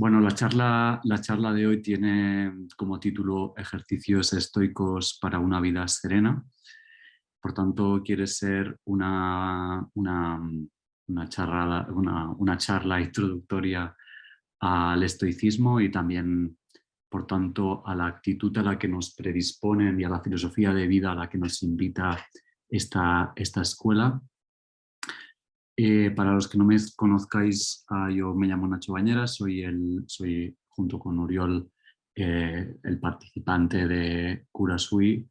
Bueno, la charla de hoy tiene como título Ejercicios estoicos para una vida serena. Por tanto, quiere ser una charla introductoria al estoicismo y también, por tanto, a la actitud a la que nos predisponen y a la filosofía de vida a la que nos invita esta escuela. Para los que no me conozcáis, yo me llamo Nacho Bañera, soy junto con Oriol el participante de Curasui,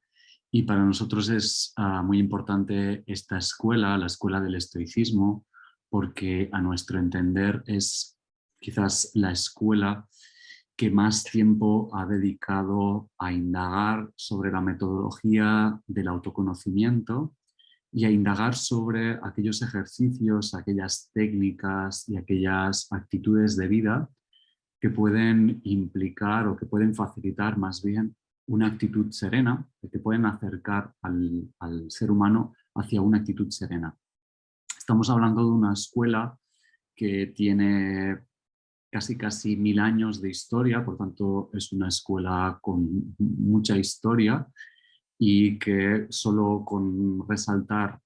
y para nosotros es muy importante esta escuela, la escuela del estoicismo, porque a nuestro entender es quizás la escuela que más tiempo ha dedicado a indagar sobre la metodología del autoconocimiento y a indagar sobre aquellos ejercicios, aquellas técnicas y aquellas actitudes de vida que pueden implicar o que pueden facilitar más bien una actitud serena, que pueden acercar al ser humano hacia una actitud serena. Estamos hablando de una escuela que tiene casi 1000 años de historia, por tanto es una escuela con mucha historia, y que solo con resaltar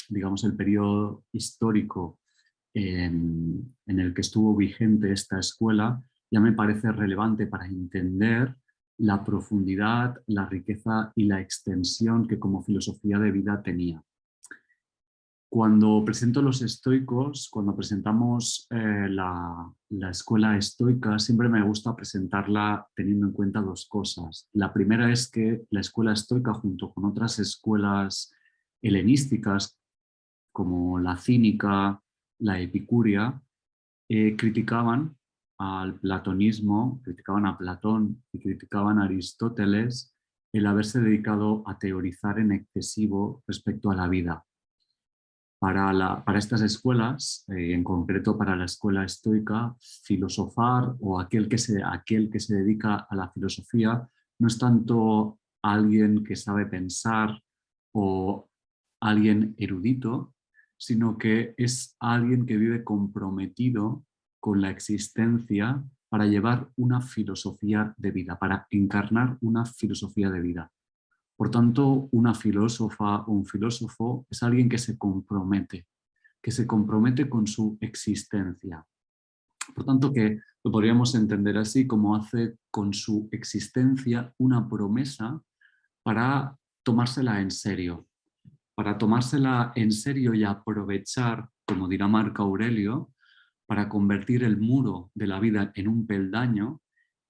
digamos, el periodo histórico en el que estuvo vigente esta escuela ya me parece relevante para entender la profundidad, la riqueza y la extensión que como filosofía de vida tenía. Cuando presento los estoicos, cuando presentamos la escuela estoica, siempre me gusta presentarla teniendo en cuenta dos cosas. La primera es que la escuela estoica, junto con otras escuelas helenísticas como la cínica, la epicuria, criticaban al platonismo, criticaban a Platón y criticaban a Aristóteles el haberse dedicado a teorizar en excesivo respecto a la vida. Para estas escuelas, en concreto para la escuela estoica, filosofar o aquel que se dedica a la filosofía no es tanto alguien que sabe pensar o alguien erudito, sino que es alguien que vive comprometido con la existencia para llevar una filosofía de vida, para encarnar una filosofía de vida. Por tanto, una filósofa o un filósofo es alguien que se compromete con su existencia. Por tanto, que lo podríamos entender así, como hace con su existencia una promesa para tomársela en serio. Para tomársela en serio y aprovechar, como dirá Marco Aurelio, para convertir el muro de la vida en un peldaño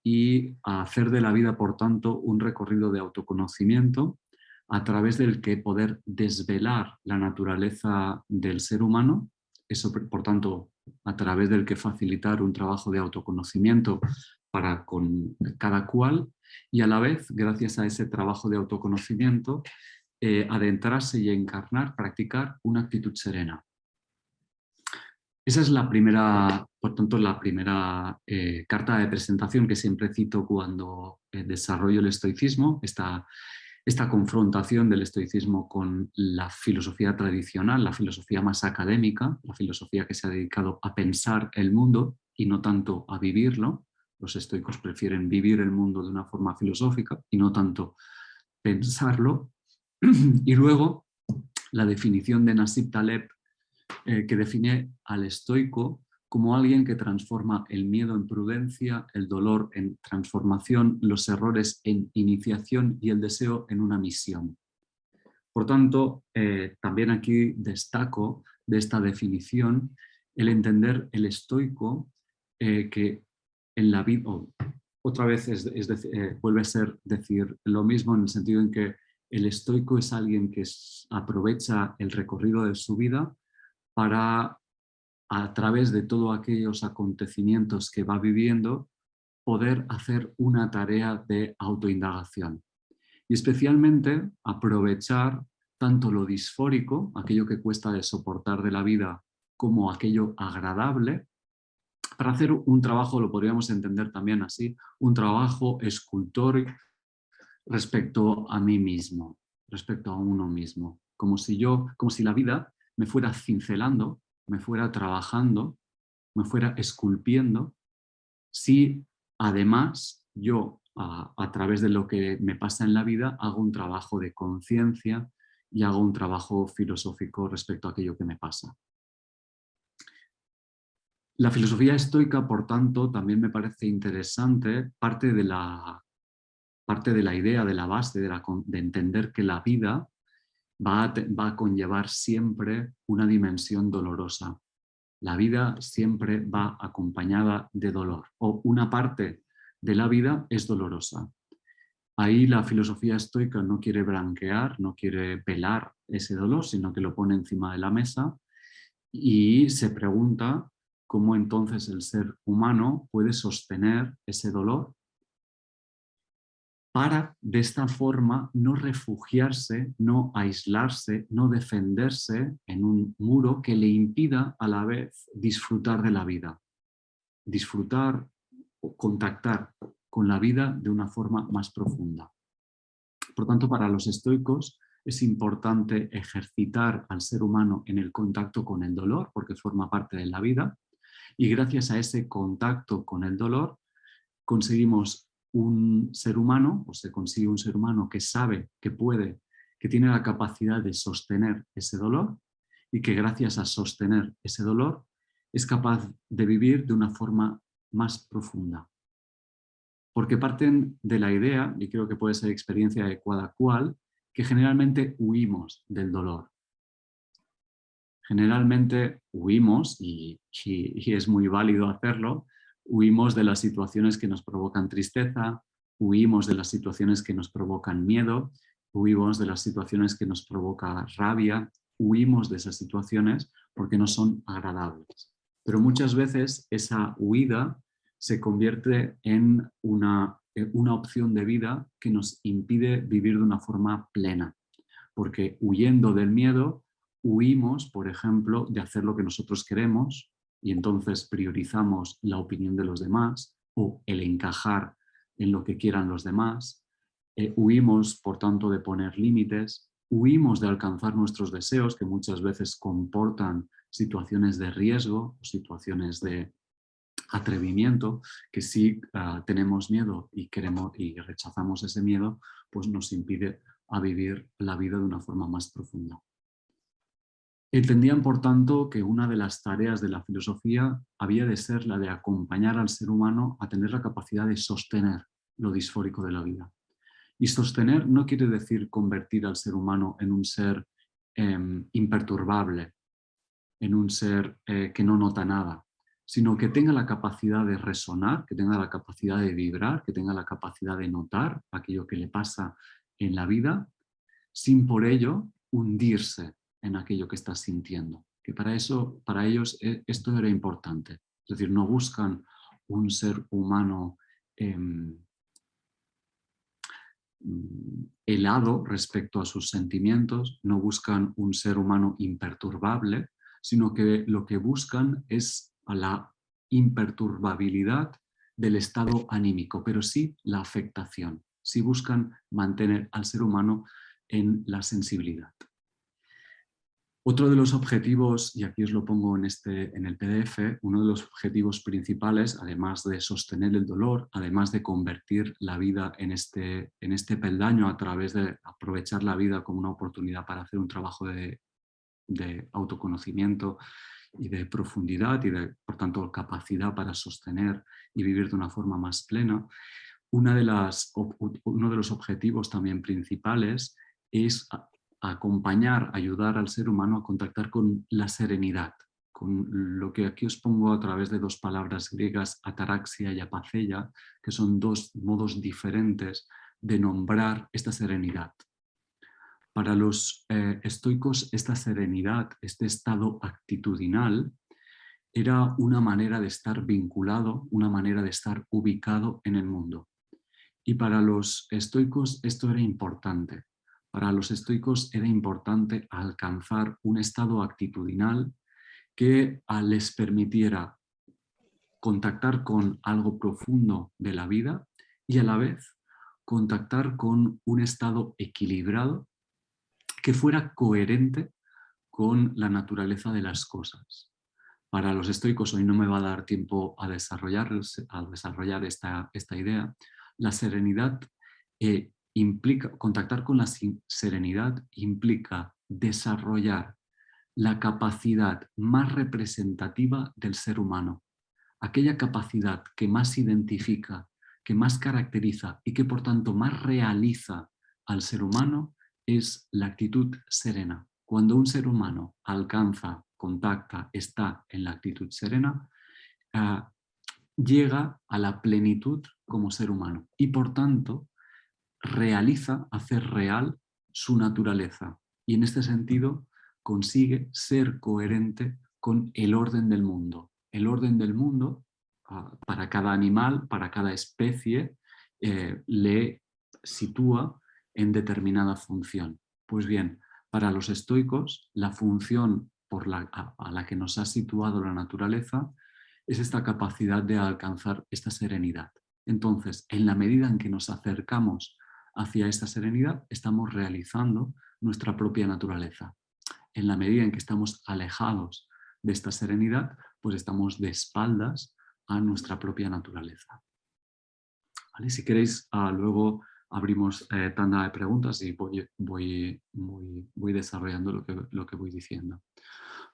y hacer de la vida, por tanto, un recorrido de autoconocimiento a través del que poder desvelar la naturaleza del ser humano, eso, por tanto, a través del que facilitar un trabajo de autoconocimiento para con cada cual, y a la vez, gracias a ese trabajo de autoconocimiento, adentrarse y encarnar, practicar una actitud serena. Esa es la primera, por tanto, la primera carta de presentación que siempre cito cuando desarrollo el estoicismo, esta confrontación del estoicismo con la filosofía tradicional, la filosofía más académica, la filosofía que se ha dedicado a pensar el mundo y no tanto a vivirlo. Los estoicos prefieren vivir el mundo de una forma filosófica y no tanto pensarlo. Y luego la definición de Nassim Taleb, que define al estoico como alguien que transforma el miedo en prudencia, el dolor en transformación, los errores en iniciación y el deseo en una misión. Por tanto, también aquí destaco de esta definición el entender el estoico que en la vida, otra vez vuelve a ser decir lo mismo en el sentido en que el estoico es alguien que aprovecha el recorrido de su vida para, a través de todos aquellos acontecimientos que va viviendo, poder hacer una tarea de autoindagación. Y especialmente aprovechar tanto lo disfórico, aquello que cuesta de soportar de la vida, como aquello agradable, para hacer un trabajo, lo podríamos entender también así, un trabajo escultórico respecto a mí mismo, respecto a uno mismo. Como si la vida me fuera cincelando, me fuera trabajando, me fuera esculpiendo, si además yo, a través de lo que me pasa en la vida, hago un trabajo de conciencia y hago un trabajo filosófico respecto a aquello que me pasa. La filosofía estoica, por tanto, también me parece interesante, parte de la idea, de la base, de entender que la vida va a conllevar siempre una dimensión dolorosa. La vida siempre va acompañada de dolor, o una parte de la vida es dolorosa. Ahí la filosofía estoica no quiere blanquear, no quiere pelar ese dolor, sino que lo pone encima de la mesa y se pregunta cómo entonces el ser humano puede sostener ese dolor para de esta forma no refugiarse, no aislarse, no defenderse en un muro que le impida a la vez disfrutar de la vida, disfrutar o contactar con la vida de una forma más profunda. Por tanto, para los estoicos es importante ejercitar al ser humano en el contacto con el dolor, porque forma parte de la vida, y gracias a ese contacto con el dolor conseguimos un ser humano, o se consigue un ser humano que sabe, que puede, que tiene la capacidad de sostener ese dolor y que gracias a sostener ese dolor es capaz de vivir de una forma más profunda. Porque parten de la idea, y creo que puede ser experiencia de cada cual, que generalmente huimos del dolor. Generalmente huimos, y es muy válido hacerlo, huimos de las situaciones que nos provocan tristeza, huimos de las situaciones que nos provocan miedo, huimos de las situaciones que nos provocan rabia, huimos de esas situaciones porque no son agradables. Pero muchas veces esa huida se convierte en una opción de vida que nos impide vivir de una forma plena, porque huyendo del miedo huimos, por ejemplo, de hacer lo que nosotros queremos y entonces priorizamos la opinión de los demás o el encajar en lo que quieran los demás. Huimos, por tanto, de poner límites, huimos de alcanzar nuestros deseos, que muchas veces comportan situaciones de riesgo o situaciones de atrevimiento, que si tenemos miedo y rechazamos ese miedo, pues nos impide a vivir la vida de una forma más profunda. Entendían, por tanto, que una de las tareas de la filosofía había de ser la de acompañar al ser humano a tener la capacidad de sostener lo disfórico de la vida. Y sostener no quiere decir convertir al ser humano en un ser imperturbable, en un ser que no nota nada, sino que tenga la capacidad de resonar, que tenga la capacidad de vibrar, que tenga la capacidad de notar aquello que le pasa en la vida, sin por ello hundirse en aquello que estás sintiendo. Que para ellos esto era importante. Es decir, no buscan un ser humano helado respecto a sus sentimientos, no buscan un ser humano imperturbable, sino que lo que buscan es a la imperturbabilidad del estado anímico, pero sí la afectación. Sí buscan mantener al ser humano en la sensibilidad. Otro de los objetivos, y aquí os lo pongo en el PDF, uno de los objetivos principales, además de sostener el dolor, además de convertir la vida en este peldaño a través de aprovechar la vida como una oportunidad para hacer un trabajo de autoconocimiento y de profundidad y de, por tanto, capacidad para sostener y vivir de una forma más plena, uno de los objetivos también principales es acompañar, ayudar al ser humano a contactar con la serenidad, con lo que aquí os pongo a través de dos palabras griegas, ataraxia y apatheia, que son dos modos diferentes de nombrar esta serenidad. Para los estoicos, esta serenidad, este estado actitudinal, era una manera de estar vinculado, una manera de estar ubicado en el mundo. Y para los estoicos esto era importante. Para los estoicos era importante alcanzar un estado actitudinal que les permitiera contactar con algo profundo de la vida y a la vez contactar con un estado equilibrado que fuera coherente con la naturaleza de las cosas. Para los estoicos, hoy no me va a dar tiempo a desarrollar esta idea, la serenidad implica, contactar con la serenidad implica desarrollar la capacidad más representativa del ser humano, aquella capacidad que más identifica, que más caracteriza y que por tanto más realiza al ser humano es la actitud serena. Cuando un ser humano alcanza, contacta, está en la actitud serena, llega a la plenitud como ser humano y por tanto realiza, hace real su naturaleza y en este sentido consigue ser coherente con el orden del mundo. El orden del mundo para cada animal, para cada especie, le sitúa en determinada función. Pues bien, para los estoicos, la función a la que nos ha situado la naturaleza es esta capacidad de alcanzar esta serenidad. Entonces, en la medida en que nos acercamos hacia esta serenidad, estamos realizando nuestra propia naturaleza. En la medida en que estamos alejados de esta serenidad, pues estamos de espaldas a nuestra propia naturaleza. ¿Vale? Si queréis, luego abrimos tanda de preguntas y voy desarrollando lo que voy diciendo.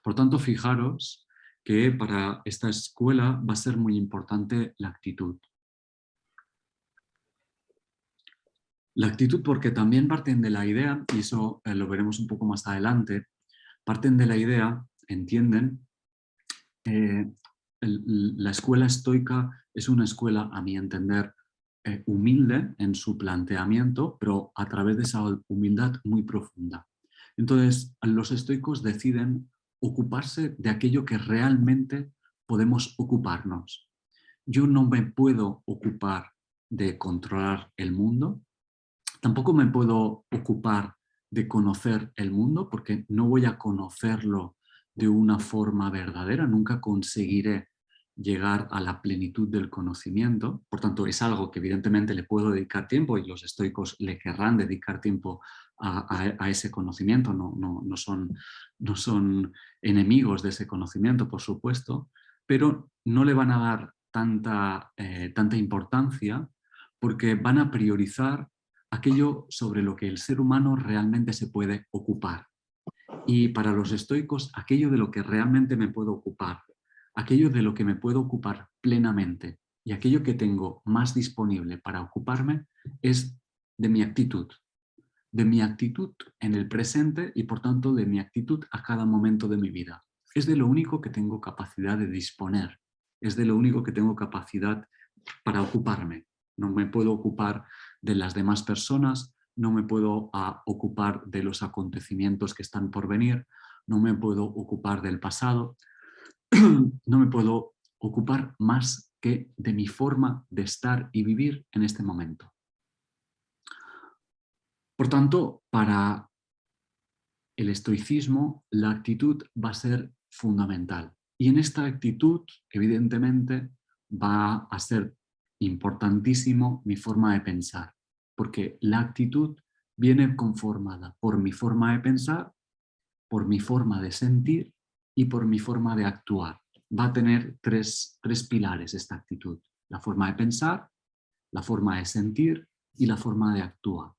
Por tanto, fijaros que para esta escuela va a ser muy importante la actitud. La actitud porque también parten de la idea, y eso lo veremos un poco más adelante, parten de la idea, entienden, la escuela estoica es una escuela, a mi entender, humilde en su planteamiento, pero a través de esa humildad muy profunda. Entonces, los estoicos deciden ocuparse de aquello que realmente podemos ocuparnos. Yo no me puedo ocupar de controlar el mundo, tampoco me puedo ocupar de conocer el mundo porque no voy a conocerlo de una forma verdadera, nunca conseguiré llegar a la plenitud del conocimiento. Por tanto, es algo que evidentemente le puedo dedicar tiempo y los estoicos le querrán dedicar tiempo a ese conocimiento, no son enemigos de ese conocimiento, por supuesto, pero no le van a dar tanta importancia porque van a priorizar aquello sobre lo que el ser humano realmente se puede ocupar. Y para los estoicos, aquello de lo que realmente me puedo ocupar, aquello de lo que me puedo ocupar plenamente y aquello que tengo más disponible para ocuparme es de mi actitud en el presente y por tanto de mi actitud a cada momento de mi vida. Es de lo único que tengo capacidad de disponer, es de lo único que tengo capacidad para ocuparme. No me puedo ocupar de las demás personas, no me puedo ocupar de los acontecimientos que están por venir, no me puedo ocupar del pasado, no me puedo ocupar más que de mi forma de estar y vivir en este momento. Por tanto, para el estoicismo, la actitud va a ser fundamental. Y en esta actitud, evidentemente, va a ser importantísimo mi forma de pensar, porque la actitud viene conformada por mi forma de pensar, por mi forma de sentir y por mi forma de actuar. Va a tener tres pilares esta actitud: la forma de pensar, la forma de sentir y la forma de actuar.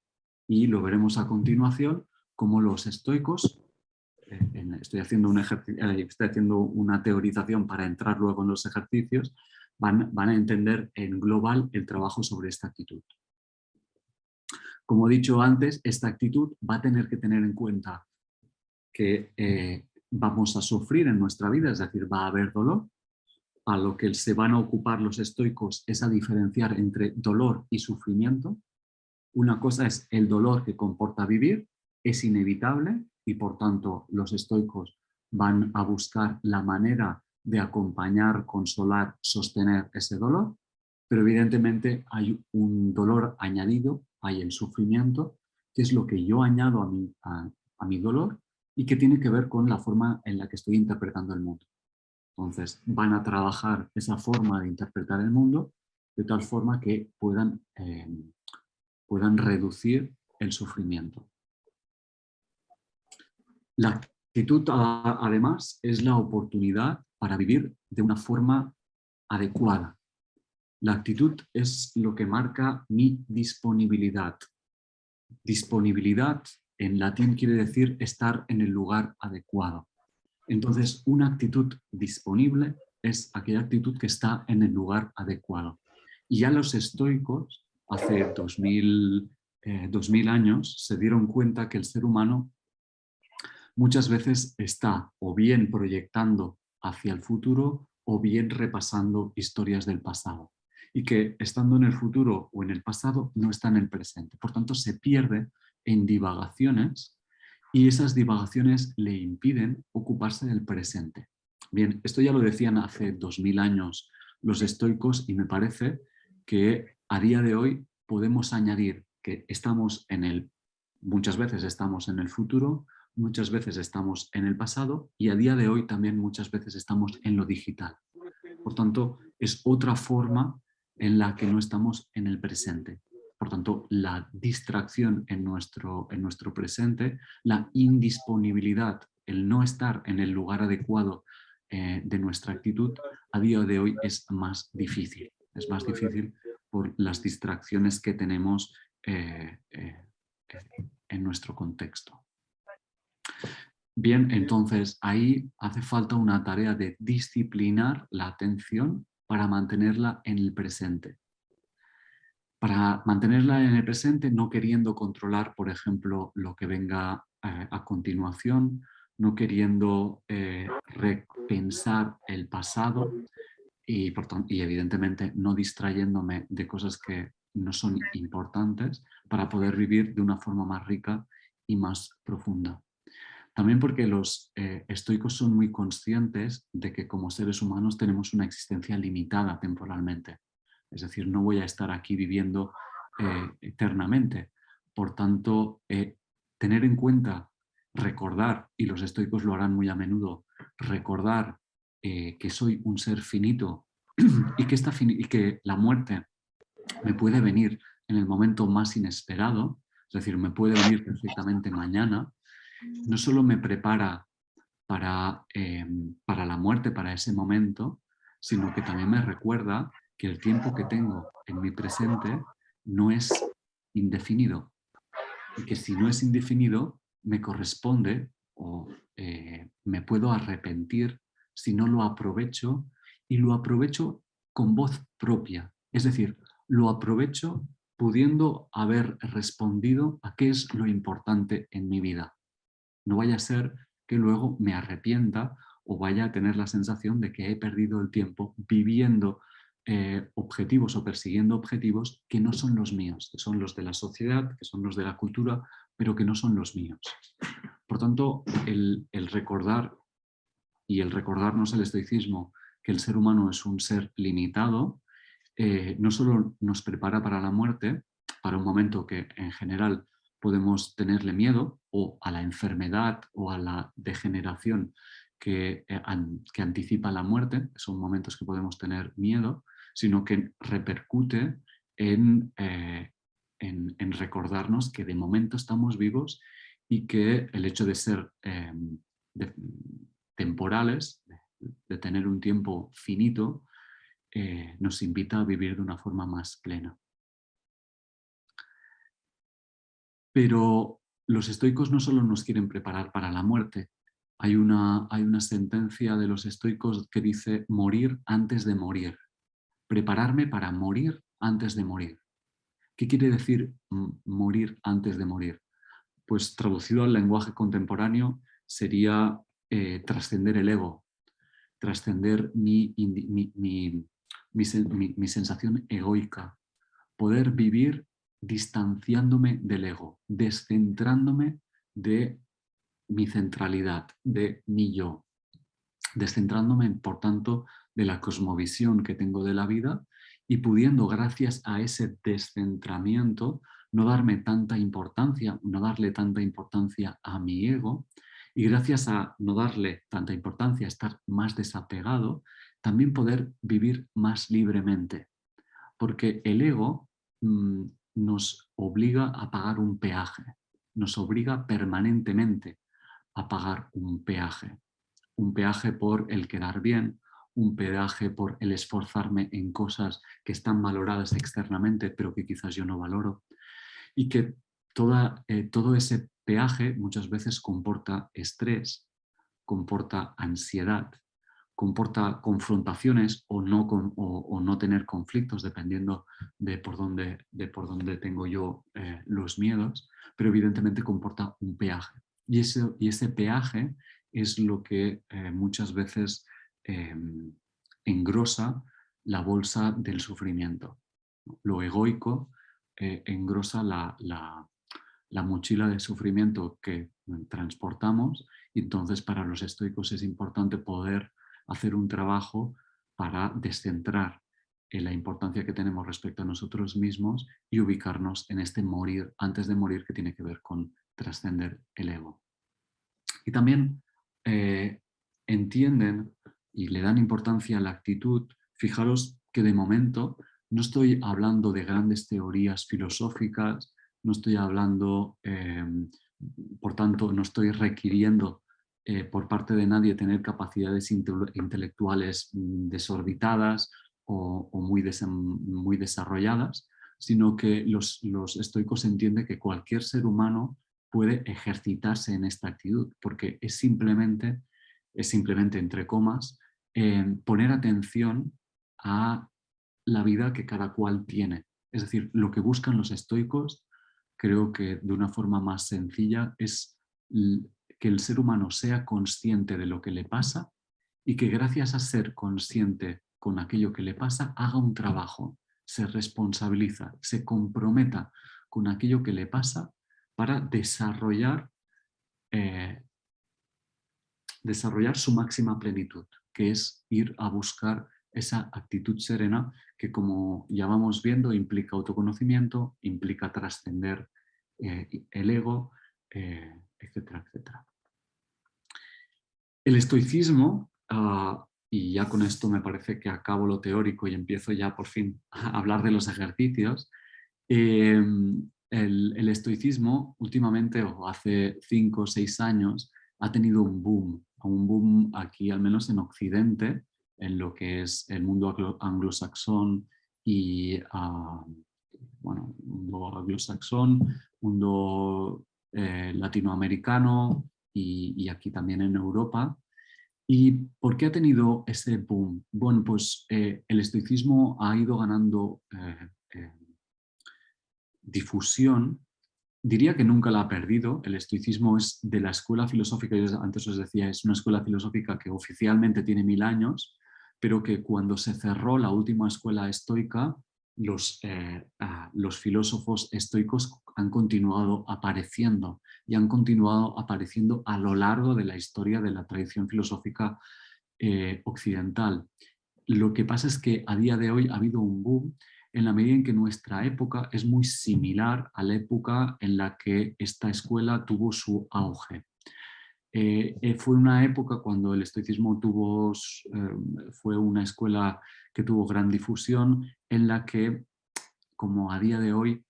Y lo veremos a continuación como los estoicos, estoy haciendo una teorización para entrar luego en los ejercicios, van a entender en global el trabajo sobre esta actitud. Como he dicho antes, esta actitud va a tener que tener en cuenta que vamos a sufrir en nuestra vida, es decir, va a haber dolor. A lo que se van a ocupar los estoicos es a diferenciar entre dolor y sufrimiento. Una cosa es el dolor que comporta vivir, es inevitable y por tanto los estoicos van a buscar la manera de acompañar, consolar, sostener ese dolor, pero evidentemente hay un dolor añadido, hay el sufrimiento, que es lo que yo añado a mi dolor y que tiene que ver con la forma en la que estoy interpretando el mundo. Entonces van a trabajar esa forma de interpretar el mundo de tal forma que puedan reducir el sufrimiento. La actitud, además, es la oportunidad para vivir de una forma adecuada. La actitud es lo que marca mi disponibilidad. Disponibilidad en latín quiere decir estar en el lugar adecuado. Entonces, una actitud disponible es aquella actitud que está en el lugar adecuado. Y ya los estoicos, hace 2000 años, se dieron cuenta que el ser humano muchas veces está o bien proyectando hacia el futuro o bien repasando historias del pasado. Y que estando en el futuro o en el pasado no está en el presente. Por tanto, se pierde en divagaciones y esas divagaciones le impiden ocuparse del presente. Bien, esto ya lo decían hace 2000 años los estoicos y me parece que a día de hoy podemos añadir que muchas veces estamos en el futuro, muchas veces estamos en el pasado y a día de hoy también muchas veces estamos en lo digital. Por tanto, es otra forma en la que no estamos en el presente. Por tanto, la distracción en nuestro presente, la indisponibilidad, el no estar en el lugar adecuado de nuestra actitud, a día de hoy es más difícil. Es más difícil por las distracciones que tenemos en nuestro contexto. Bien, entonces ahí hace falta una tarea de disciplinar la atención para mantenerla en el presente. Para mantenerla en el presente, no queriendo controlar, por ejemplo, lo que venga a continuación, no queriendo repensar el pasado y evidentemente no distrayéndome de cosas que no son importantes para poder vivir de una forma más rica y más profunda. También porque los estoicos son muy conscientes de que como seres humanos tenemos una existencia limitada temporalmente. Es decir, no voy a estar aquí viviendo eternamente. Por tanto, tener en cuenta, recordar, y los estoicos lo harán muy a menudo, recordar que soy un ser finito y que la muerte me puede venir en el momento más inesperado, es decir, me puede venir perfectamente mañana, no solo me prepara para la muerte, para ese momento, sino que también me recuerda que el tiempo que tengo en mi presente no es indefinido. Y que si no es indefinido, me corresponde o me puedo arrepentir si no lo aprovecho y lo aprovecho con voz propia. Es decir, lo aprovecho pudiendo haber respondido a qué es lo importante en mi vida. No vaya a ser que luego me arrepienta o vaya a tener la sensación de que he perdido el tiempo viviendo objetivos o persiguiendo objetivos que no son los míos, que son los de la sociedad, que son los de la cultura, pero que no son los míos. Por tanto, el recordar y el recordarnos el estoicismo que el ser humano es un ser limitado, no solo nos prepara para la muerte, para un momento que en general podemos tenerle miedo, o a la enfermedad o a la degeneración que anticipa la muerte, son momentos que podemos tener miedo, sino que repercute en recordarnos que de momento estamos vivos y que el hecho de ser temporales, de tener un tiempo finito, nos invita a vivir de una forma más plena. Pero los estoicos no solo nos quieren preparar para la muerte. Hay una sentencia de los estoicos que dice morir antes de morir. Prepararme para morir antes de morir. ¿Qué quiere decir morir antes de morir? Pues traducido al lenguaje contemporáneo sería trascender el ego, trascender mi sensación egoica, poder vivir distanciándome del ego, descentrándome de mi centralidad, de mi yo, descentrándome, por tanto, de la cosmovisión que tengo de la vida y pudiendo, gracias a ese descentramiento, no darle tanta importancia a mi ego, y gracias a no darle tanta importancia, a estar más desapegado, también poder vivir más libremente. Porque el ego nos obliga a pagar un peaje, nos obliga permanentemente a pagar un peaje. un peaje por el quedar bien, un peaje por el esforzarme en cosas que están valoradas externamente, pero que quizás yo no valoro. Y que todo ese peaje muchas veces comporta estrés, comporta ansiedad, comporta confrontaciones o no tener conflictos dependiendo de por dónde tengo yo los miedos, pero evidentemente comporta un peaje. Y ese peaje es lo que muchas veces eh, engrosa la bolsa del sufrimiento. Lo egoico engrosa la mochila de sufrimiento que transportamos, y entonces para los estoicos es importante poder hacer un trabajo para descentrar la importancia que tenemos respecto a nosotros mismos y ubicarnos en este morir antes de morir, que tiene que ver con trascender el ego. Y también entienden y le dan importancia a la actitud. Fijaros que de momento no estoy hablando de grandes teorías filosóficas, no estoy hablando, por tanto, no estoy requiriendo por parte de nadie tener capacidades intelectuales desorbitadas o muy desarrolladas, sino que los estoicos entienden que cualquier ser humano puede ejercitarse en esta actitud, porque es simplemente entre comas, poner atención a la vida que cada cual tiene. Es decir, lo que buscan los estoicos, creo que de una forma más sencilla, es que el ser humano sea consciente de lo que le pasa y que gracias a ser consciente con aquello que le pasa, haga un trabajo, se responsabiliza, se comprometa con aquello que le pasa para eh, desarrollar su máxima plenitud, que es ir a buscar esa actitud serena que, como ya vamos viendo, implica autoconocimiento, implica trascender el ego, etcétera, etcétera. El estoicismo, y ya con esto me parece que acabo lo teórico y empiezo ya por fin a hablar de los ejercicios. El estoicismo últimamente, o hace 5 o 6 años, ha tenido un boom aquí, al menos en Occidente, en lo que es el mundo anglosaxón y, bueno, mundo anglosaxón, mundo latinoamericano y aquí también en Europa. ¿Y por qué ha tenido ese boom? Bueno, pues el estoicismo ha ido ganando difusión. Diría que nunca la ha perdido. El estoicismo es de la escuela filosófica, yo antes os decía, es una escuela filosófica que oficialmente tiene 1000 años, pero que cuando se cerró la última escuela estoica, los filósofos estoicos han continuado apareciendo y han continuado apareciendo a lo largo de la historia de la tradición filosófica occidental. Lo que pasa es que a día de hoy ha habido un boom en la medida en que nuestra época es muy similar a la época en la que esta escuela tuvo su auge. Fue una época cuando el estoicismo fue una escuela que tuvo gran difusión, en la que, como a día de hoy,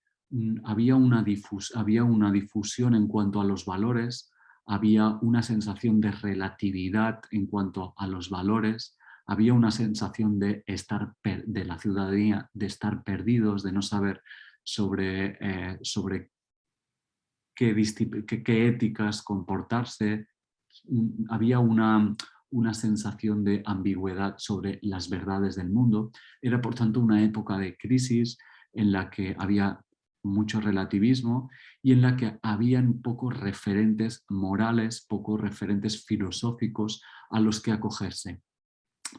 había una difusión en cuanto a los valores, había una sensación de relatividad en cuanto a los valores, había una sensación de la ciudadanía, de estar perdidos, de no saber sobre qué éticas comportarse. Había una sensación de ambigüedad sobre las verdades del mundo. Era, por tanto, una época de crisis en la que había mucho relativismo y en la que habían pocos referentes morales, pocos referentes filosóficos a los que acogerse.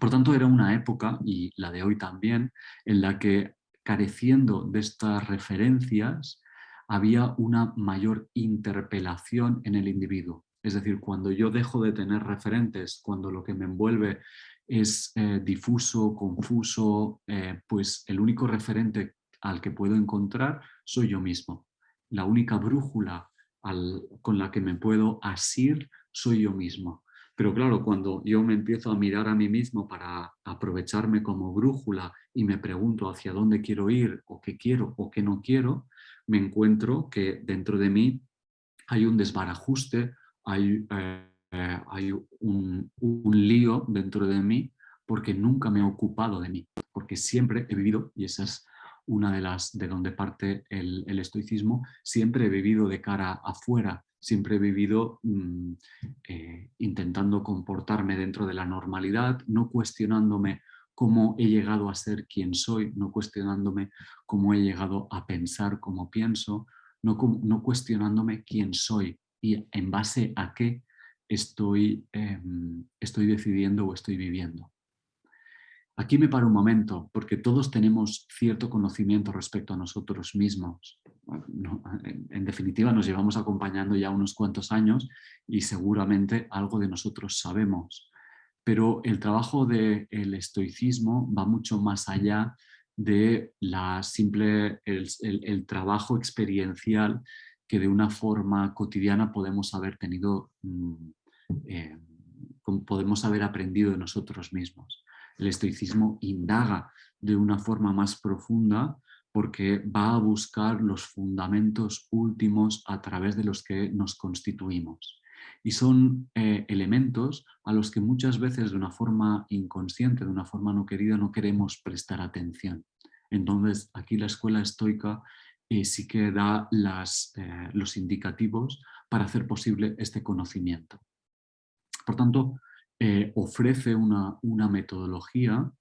Por tanto, era una época, y la de hoy también, en la que, careciendo de estas referencias, había una mayor interpelación en el individuo. Es decir, cuando yo dejo de tener referentes, cuando lo que me envuelve es difuso, confuso, pues el único referente al que puedo encontrar soy yo mismo. La única brújula con la que me puedo asir soy yo mismo. Pero claro, cuando yo me empiezo a mirar a mí mismo para aprovecharme como brújula y me pregunto hacia dónde quiero ir o qué quiero o qué no quiero, me encuentro que dentro de mí hay un desbarajuste, hay hay un lío dentro de mí porque nunca me he ocupado de mí, porque siempre he vivido, y esa es una de donde parte el estoicismo, siempre he vivido de cara afuera, siempre he vivido intentando comportarme dentro de la normalidad, no cuestionándome cómo he llegado a ser quien soy, no cuestionándome cómo he llegado a pensar como pienso, no cuestionándome quién soy y en base a qué estoy decidiendo o estoy viviendo. Aquí me paro un momento, porque todos tenemos cierto conocimiento respecto a nosotros mismos. No, en definitiva, nos llevamos acompañando ya unos cuantos años y seguramente algo de nosotros sabemos. Pero el trabajo del estoicismo va mucho más allá de el trabajo experiencial que de una forma cotidiana podemos haber tenido, eh, podemos haber aprendido de nosotros mismos. El estoicismo indaga de una forma más profunda porque va a buscar los fundamentos últimos a través de los que nos constituimos. Y son elementos a los que muchas veces de una forma inconsciente, de una forma no querida, no queremos prestar atención. Entonces, aquí la escuela estoica sí que da los indicativos para hacer posible este conocimiento. Por tanto, ofrece una metodología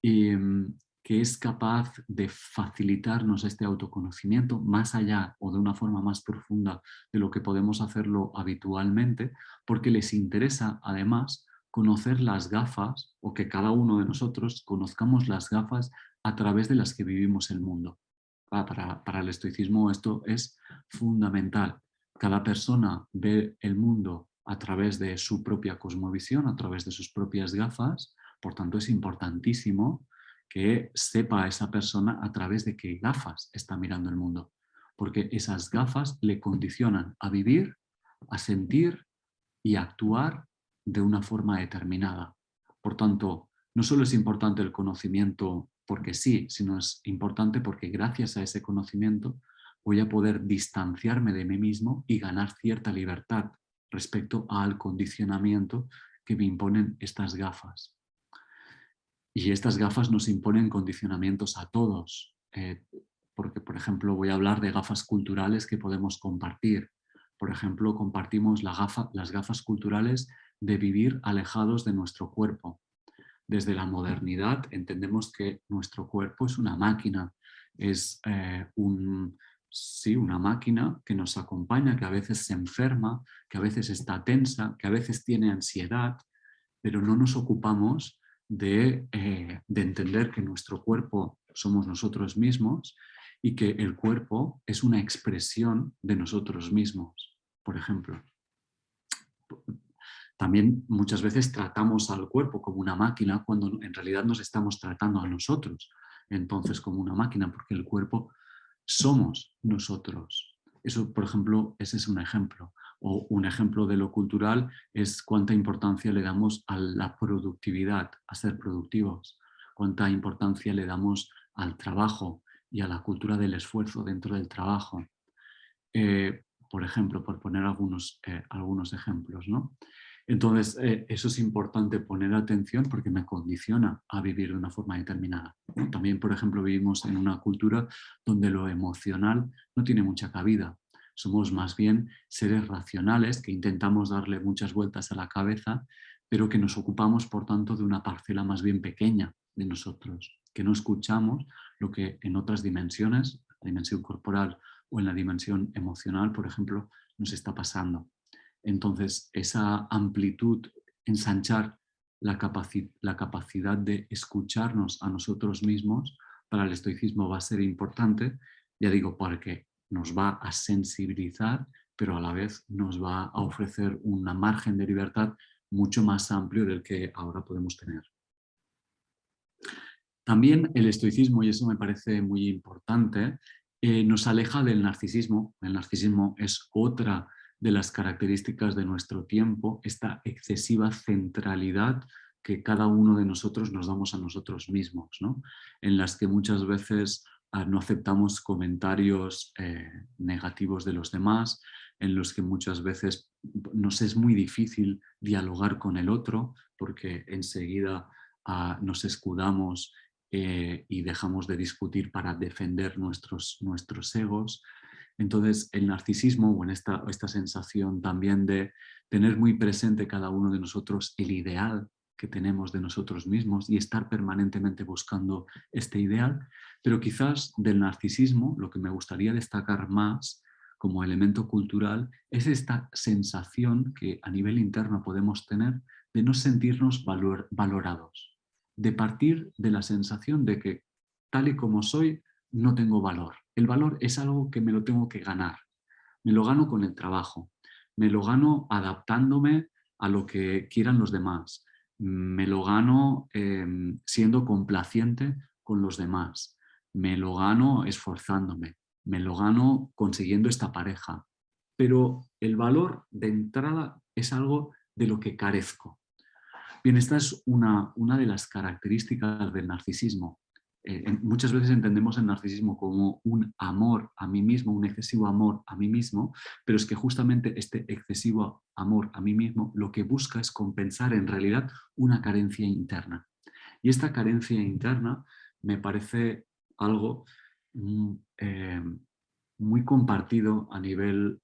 eh, que es capaz de facilitarnos este autoconocimiento más allá o de una forma más profunda de lo que podemos hacerlo habitualmente, porque les interesa además conocer las gafas o que cada uno de nosotros conozcamos las gafas a través de las que vivimos el mundo. Para el estoicismo esto es fundamental. Cada persona ve el mundo a través de su propia cosmovisión, a través de sus propias gafas, por tanto es importantísimo que sepa esa persona a través de qué gafas está mirando el mundo, porque esas gafas le condicionan a vivir, a sentir y a actuar de una forma determinada. Por tanto, no solo es importante el conocimiento porque sí, sino es importante porque gracias a ese conocimiento voy a poder distanciarme de mí mismo y ganar cierta libertad respecto al condicionamiento que me imponen estas gafas. Y estas gafas nos imponen condicionamientos a todos, porque, por ejemplo, voy a hablar de gafas culturales que podemos compartir. Por ejemplo, compartimos las gafas culturales de vivir alejados de nuestro cuerpo. Desde la modernidad entendemos que nuestro cuerpo es una máquina, es sí, una máquina que nos acompaña, que a veces se enferma, que a veces está tensa, que a veces tiene ansiedad, pero no nos ocupamos de entender que nuestro cuerpo somos nosotros mismos y que el cuerpo es una expresión de nosotros mismos, por ejemplo. También muchas veces tratamos al cuerpo como una máquina cuando en realidad nos estamos tratando a nosotros, entonces como una máquina, porque el cuerpo somos nosotros. Eso, por ejemplo, ese es un ejemplo. O un ejemplo de lo cultural es cuánta importancia le damos a la productividad, a ser productivos, cuánta importancia le damos al trabajo y a la cultura del esfuerzo dentro del trabajo. Por ejemplo, por poner algunos ejemplos, ¿no? Entonces, eso es importante poner atención porque me condiciona a vivir de una forma determinada, ¿no? También, por ejemplo, vivimos en una cultura donde lo emocional no tiene mucha cabida. Somos más bien seres racionales que intentamos darle muchas vueltas a la cabeza, pero que nos ocupamos, por tanto, de una parcela más bien pequeña de nosotros, que no escuchamos lo que en otras dimensiones, la dimensión corporal o en la dimensión emocional, por ejemplo, nos está pasando. Entonces, esa amplitud, ensanchar la capacidad de escucharnos a nosotros mismos para el estoicismo va a ser importante, ya digo, porque nos va a sensibilizar, pero a la vez nos va a ofrecer un margen de libertad mucho más amplio del que ahora podemos tener. También el estoicismo, y eso me parece muy importante, nos aleja del narcisismo. El narcisismo es otra de las características de nuestro tiempo, esta excesiva centralidad que cada uno de nosotros nos damos a nosotros mismos, ¿no? En las que muchas veces no aceptamos comentarios negativos de los demás, en los que muchas veces nos es muy difícil dialogar con el otro porque enseguida nos escudamos y dejamos de discutir para defender nuestros egos. Entonces, el narcisismo, o en esta sensación también de tener muy presente cada uno de nosotros el ideal que tenemos de nosotros mismos y estar permanentemente buscando este ideal, pero quizás del narcisismo lo que me gustaría destacar más como elemento cultural es esta sensación que a nivel interno podemos tener de no sentirnos valorados, de partir de la sensación de que tal y como soy no tengo valor. El valor es algo que me lo tengo que ganar, me lo gano con el trabajo, me lo gano adaptándome a lo que quieran los demás, me lo gano siendo complaciente con los demás, me lo gano esforzándome, me lo gano consiguiendo esta pareja. Pero el valor de entrada es algo de lo que carezco. Bien, esta es una de las características del narcisismo. Muchas veces entendemos el narcisismo como un amor a mí mismo, un excesivo amor a mí mismo, pero es que justamente este excesivo amor a mí mismo lo que busca es compensar en realidad una carencia interna. Y esta carencia interna me parece algo muy compartido a nivel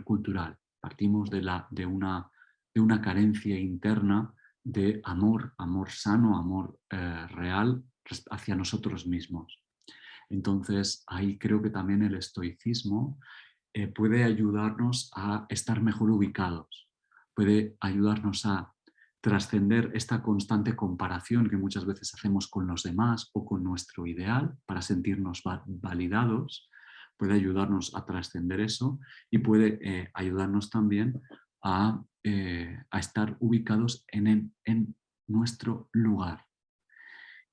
cultural. Partimos de una carencia interna de amor sano, amor real hacia nosotros mismos. Entonces, ahí creo que también el estoicismo puede ayudarnos a estar mejor ubicados, puede ayudarnos a trascender esta constante comparación que muchas veces hacemos con los demás o con nuestro ideal para sentirnos validados, puede ayudarnos a trascender eso y puede ayudarnos también a estar ubicados en nuestro lugar.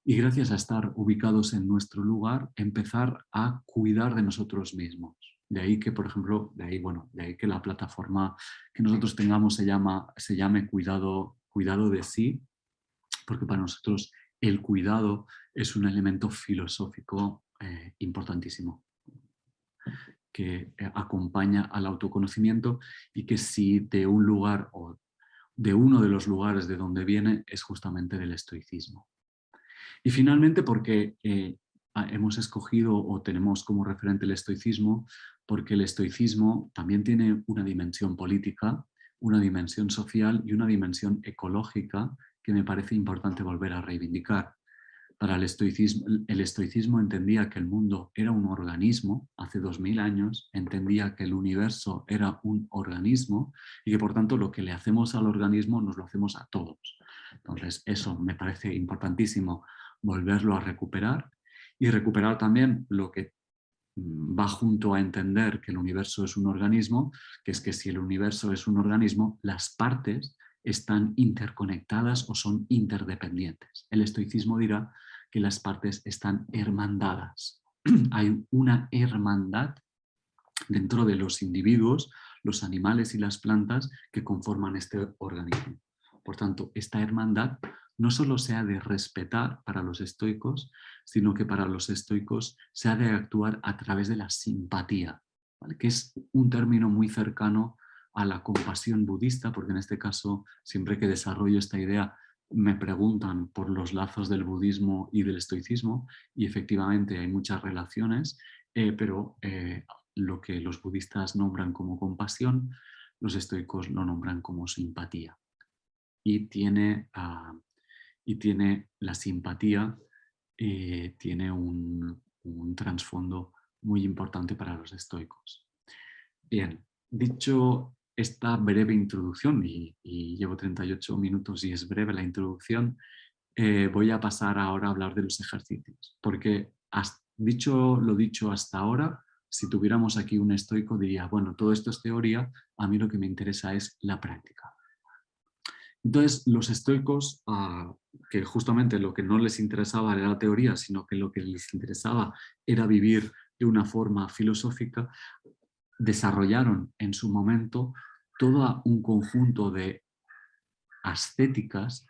Y gracias a estar ubicados en nuestro lugar, empezar a cuidar de nosotros mismos. De ahí que, por ejemplo, de ahí que la plataforma que nosotros tengamos se llame cuidado de sí, porque para nosotros el cuidado es un elemento filosófico importantísimo que acompaña al autoconocimiento y que si de un lugar o de uno de los lugares de donde viene es justamente del estoicismo. Y finalmente porque hemos escogido o tenemos como referente el estoicismo, porque el estoicismo también tiene una dimensión política, una dimensión social y una dimensión ecológica que me parece importante volver a reivindicar. Para el estoicismo entendía que el mundo era un organismo, hace 2000 años, entendía que el universo era un organismo y que por tanto lo que le hacemos al organismo nos lo hacemos a todos. Entonces eso me parece importantísimo volverlo a recuperar y recuperar también lo que va junto a entender que el universo es un organismo, que es que si el universo es un organismo, las partes están interconectadas o son interdependientes. El estoicismo dirá que las partes están hermandadas. Hay una hermandad dentro de los individuos, los animales y las plantas que conforman este organismo. Por tanto, esta hermandad no solo se ha de respetar para los estoicos, sino que para los estoicos se ha de actuar a través de la simpatía, ¿vale? Que es un término muy cercano a la compasión budista, porque en este caso, siempre que desarrollo esta idea, me preguntan por los lazos del budismo y del estoicismo, y efectivamente hay muchas relaciones, pero lo que los budistas nombran como compasión, los estoicos lo nombran como simpatía. Y tiene la simpatía, tiene un trasfondo muy importante para los estoicos. Bien, dicho esta breve introducción, y llevo 38 minutos y es breve la introducción, voy a pasar ahora a hablar de los ejercicios, porque dicho lo dicho hasta ahora, si tuviéramos aquí un estoico diría, bueno, todo esto es teoría, a mí lo que me interesa es la práctica. Entonces, los estoicos, que justamente lo que no les interesaba era la teoría, sino que lo que les interesaba era vivir de una forma filosófica, desarrollaron en su momento todo un conjunto de ascéticas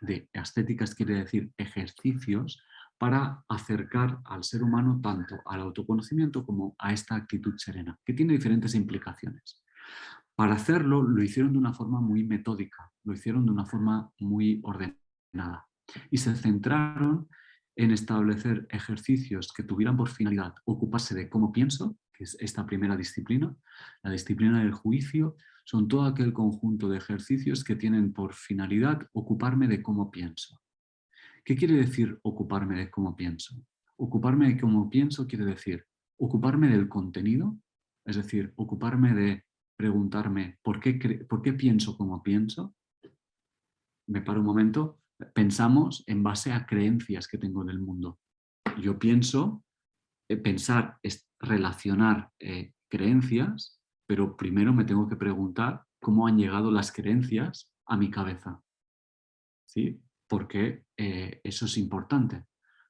quiere decir ejercicios, para acercar al ser humano tanto al autoconocimiento como a esta actitud serena, que tiene diferentes implicaciones. Para hacerlo lo hicieron de una forma muy metódica, lo hicieron de una forma muy ordenada y se centraron en establecer ejercicios que tuvieran por finalidad ocuparse de cómo pienso, que es esta primera disciplina. La disciplina del juicio son todo aquel conjunto de ejercicios que tienen por finalidad ocuparme de cómo pienso. ¿Qué quiere decir ocuparme de cómo pienso? Ocuparme de cómo pienso quiere decir ocuparme del contenido, es decir, ocuparme de preguntarme por qué pienso como pienso. Me paro un momento, pensamos en base a creencias que tengo del mundo. Yo pienso, pensar es relacionar creencias, pero primero me tengo que preguntar cómo han llegado las creencias a mi cabeza. ¿Sí? Porque eso es importante,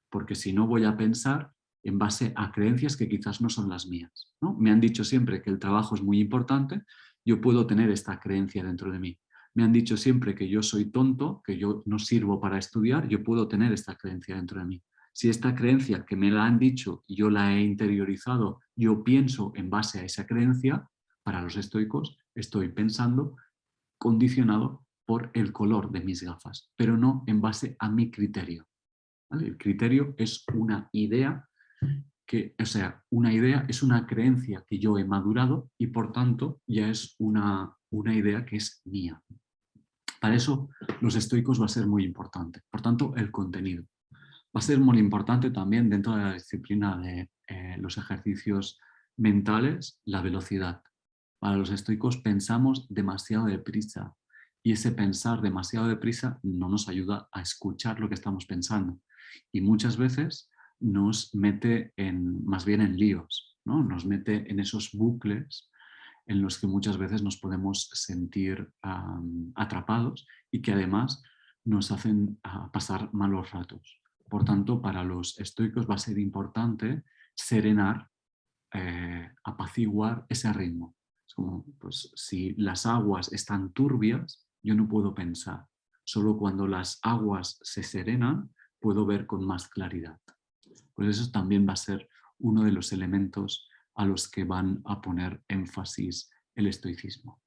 porque si no voy a pensar en base a creencias que quizás no son las mías, ¿no? Me han dicho siempre que el trabajo es muy importante, yo puedo tener esta creencia dentro de mí. Me han dicho siempre que yo soy tonto, que yo no sirvo para estudiar, yo puedo tener esta creencia dentro de mí. Si esta creencia que me la han dicho y yo la he interiorizado, yo pienso en base a esa creencia, para los estoicos estoy pensando condicionado por el color de mis gafas, pero no en base a mi criterio. ¿Vale? El criterio es una idea una idea es una creencia que yo he madurado y por tanto ya es una idea que es mía. Para eso los estoicos va a ser muy importante. Por tanto, el contenido. Va a ser muy importante también dentro de la disciplina de los ejercicios mentales, la velocidad. Para los estoicos pensamos demasiado deprisa y ese pensar demasiado deprisa no nos ayuda a escuchar lo que estamos pensando y muchas veces nos mete más bien en líos, ¿no? Nos mete en esos bucles en los que muchas veces nos podemos sentir atrapados y que además nos hacen pasar malos ratos. Por tanto, para los estoicos va a ser importante serenar, apaciguar ese ritmo. Es como, pues, si las aguas están turbias, yo no puedo pensar. Solo cuando las aguas se serenan, puedo ver con más claridad. Pues eso también va a ser uno de los elementos a los que van a poner énfasis el estoicismo.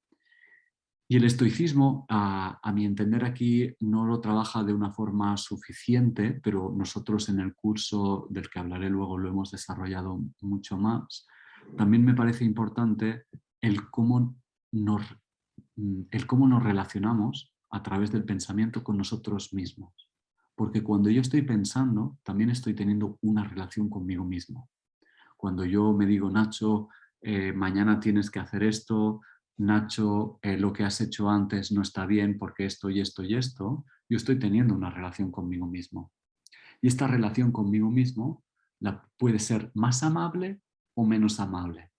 Y el estoicismo, a mi entender aquí, no lo trabaja de una forma suficiente, pero nosotros en el curso del que hablaré luego lo hemos desarrollado mucho más. También me parece importante el cómo nos, el cómo nos relacionamos a través del pensamiento con nosotros mismos. Porque cuando yo estoy pensando, también estoy teniendo una relación conmigo mismo. Cuando yo me digo, Nacho, mañana tienes que hacer esto, Nacho, lo que has hecho antes no está bien porque esto y esto y esto, yo estoy teniendo una relación conmigo mismo. Y esta relación conmigo mismo puede ser más amable o menos amable.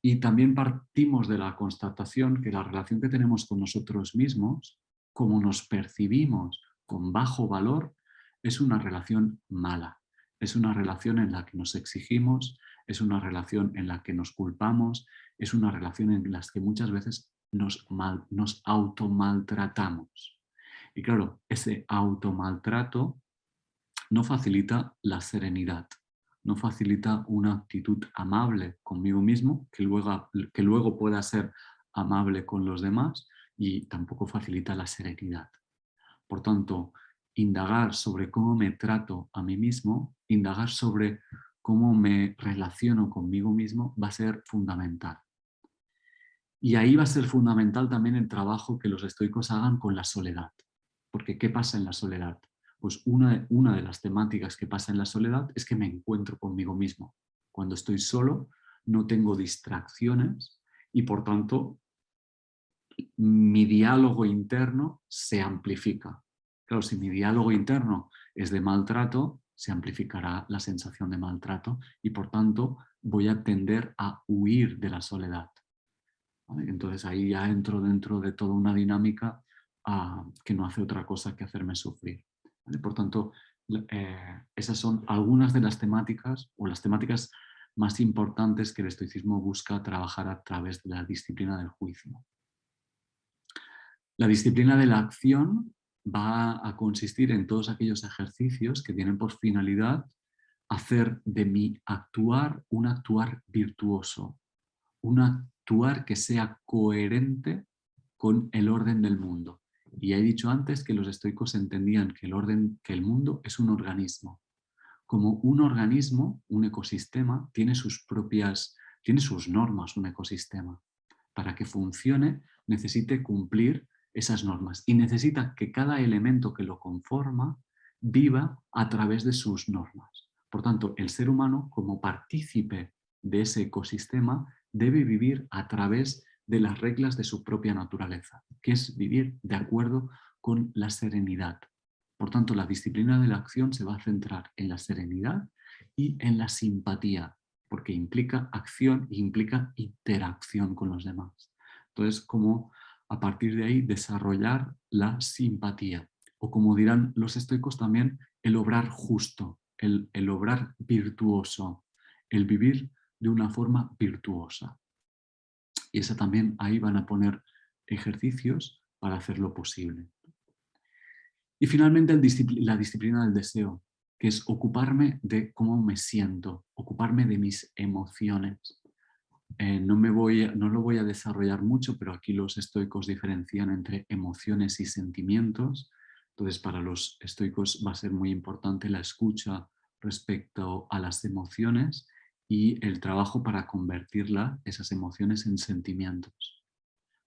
Y también partimos de la constatación que la relación que tenemos con nosotros mismos, como nos percibimos con bajo valor, es una relación mala. Es una relación en la que nos exigimos, es una relación en la que nos culpamos, es una relación en la que muchas veces nos automaltratamos. Y claro, ese automaltrato no facilita la serenidad, no facilita una actitud amable conmigo mismo, que luego pueda ser amable con los demás y tampoco facilita la serenidad. Por tanto, indagar sobre cómo me trato a mí mismo, indagar sobre cómo me relaciono conmigo mismo va a ser fundamental. Y ahí va a ser fundamental también el trabajo que los estoicos hagan con la soledad. Porque ¿qué pasa en la soledad? Pues una de las temáticas que pasa en la soledad es que me encuentro conmigo mismo. Cuando estoy solo no tengo distracciones y por tanto mi diálogo interno se amplifica. Claro, si mi diálogo interno es de maltrato, se amplificará la sensación de maltrato y por tanto voy a tender a huir de la soledad. ¿Vale? Entonces ahí ya entro dentro de toda una dinámica que no hace otra cosa que hacerme sufrir. ¿Vale? Por tanto, esas son algunas de las temáticas o las temáticas más importantes que el estoicismo busca trabajar a través de la disciplina del juicio. La disciplina de la acción va a consistir en todos aquellos ejercicios que tienen por finalidad hacer de mi actuar un actuar virtuoso, actuar que sea coherente con el orden del mundo. Y he dicho antes que los estoicos entendían que el mundo es un organismo. Como un organismo, un ecosistema, tiene sus normas, un ecosistema. Para que funcione, necesite cumplir esas normas y necesita que cada elemento que lo conforma viva a través de sus normas. Por tanto, el ser humano, como partícipe de ese ecosistema, debe vivir a través de las reglas de su propia naturaleza, que es vivir de acuerdo con la serenidad. Por tanto, la disciplina de la acción se va a centrar en la serenidad y en la simpatía, porque implica acción e implica interacción con los demás. Entonces, como a partir de ahí desarrollar la simpatía, o como dirán los estoicos también, el obrar justo, el obrar virtuoso, el vivir de una forma virtuosa. Y esa también ahí van a poner ejercicios para hacerlo posible. Y finalmente la disciplina del deseo, que es ocuparme de cómo me siento, ocuparme de mis emociones. No lo voy a desarrollar mucho, pero aquí los estoicos diferencian entre emociones y sentimientos. Entonces, para los estoicos va a ser muy importante la escucha respecto a las emociones y el trabajo para convertirla, esas emociones, en sentimientos.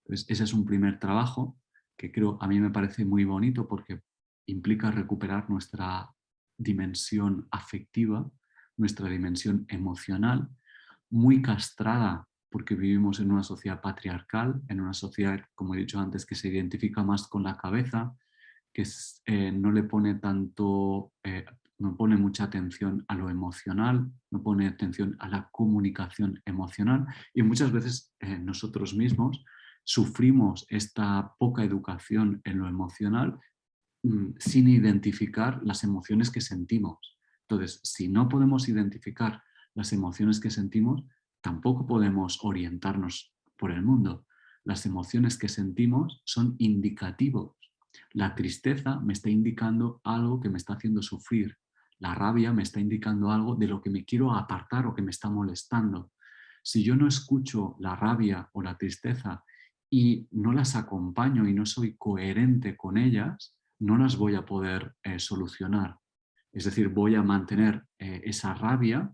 Entonces, ese es un primer trabajo que a mí me parece muy bonito porque implica recuperar nuestra dimensión afectiva, nuestra dimensión emocional, muy castrada porque vivimos en una sociedad patriarcal, en una sociedad, como he dicho antes, que se identifica más con la cabeza, que no le pone no pone mucha atención a lo emocional, no pone atención a la comunicación emocional y muchas veces nosotros mismos sufrimos esta poca educación en lo emocional sin identificar las emociones que sentimos. Entonces, si no podemos identificar las emociones que sentimos, tampoco podemos orientarnos por el mundo. Las emociones que sentimos son indicativos. La tristeza me está indicando algo que me está haciendo sufrir. La rabia me está indicando algo de lo que me quiero apartar o que me está molestando. Si yo no escucho la rabia o la tristeza y no las acompaño y no soy coherente con ellas, no las voy a poder solucionar. Es decir, voy a mantener esa rabia,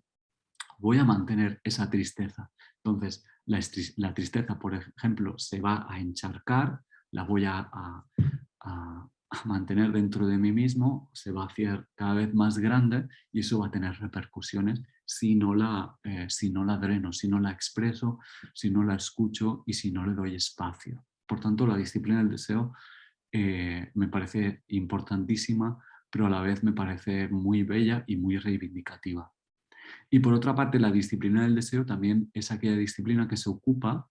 voy a mantener esa tristeza. Entonces, la tristeza, por ejemplo, se va a encharcar, la voy a mantener dentro de mí mismo, se va a hacer cada vez más grande y eso va a tener repercusiones si no la dreno, si no la expreso, si no la escucho y si no le doy espacio. Por tanto, la disciplina del deseo me parece importantísima, pero a la vez me parece muy bella y muy reivindicativa. Y por otra parte, la disciplina del deseo también es aquella disciplina que se ocupa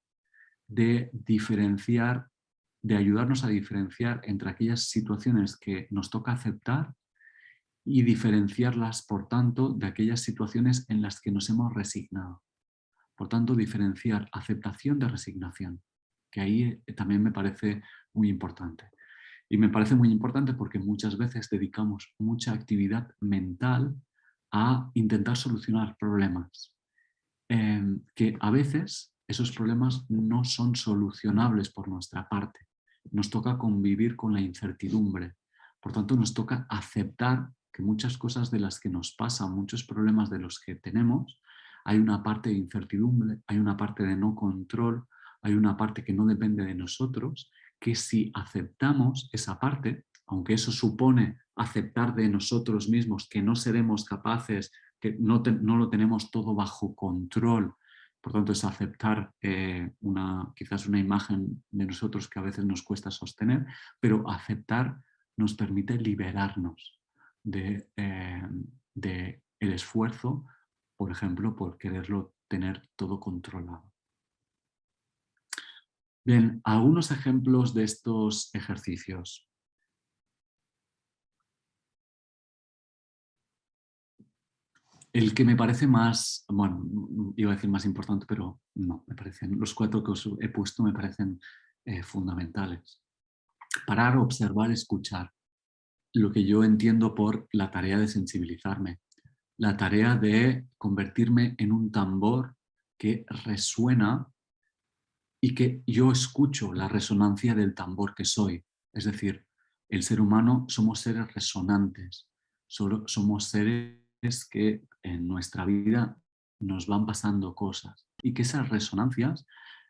de diferenciar, de ayudarnos a diferenciar entre aquellas situaciones que nos toca aceptar y diferenciarlas, por tanto, de aquellas situaciones en las que nos hemos resignado. Por tanto, diferenciar aceptación de resignación, que ahí también me parece muy importante. Y me parece muy importante porque muchas veces dedicamos mucha actividad mental a intentar solucionar problemas, que a veces esos problemas no son solucionables por nuestra parte. Nos toca convivir con la incertidumbre. Por tanto, nos toca aceptar que muchas cosas de las que nos pasan, muchos problemas de los que tenemos, hay una parte de incertidumbre, hay una parte de no control, hay una parte que no depende de nosotros, que si aceptamos esa parte, aunque eso supone aceptar de nosotros mismos que no seremos capaces, que no lo tenemos todo bajo control, por tanto es aceptar quizás una imagen de nosotros que a veces nos cuesta sostener, pero aceptar nos permite liberarnos de el esfuerzo, por ejemplo, por quererlo tener todo controlado. Bien, algunos ejemplos de estos ejercicios. El que me parece más, bueno, iba a decir más importante, pero no, me parecen, los 4 que os he puesto me parecen fundamentales. Parar, observar, escuchar. Lo que yo entiendo por la tarea de sensibilizarme. La tarea de convertirme en un tambor que resuena y que yo escucho la resonancia del tambor que soy. Es decir, el ser humano somos seres resonantes, somos seres que en nuestra vida nos van pasando cosas y que esas resonancias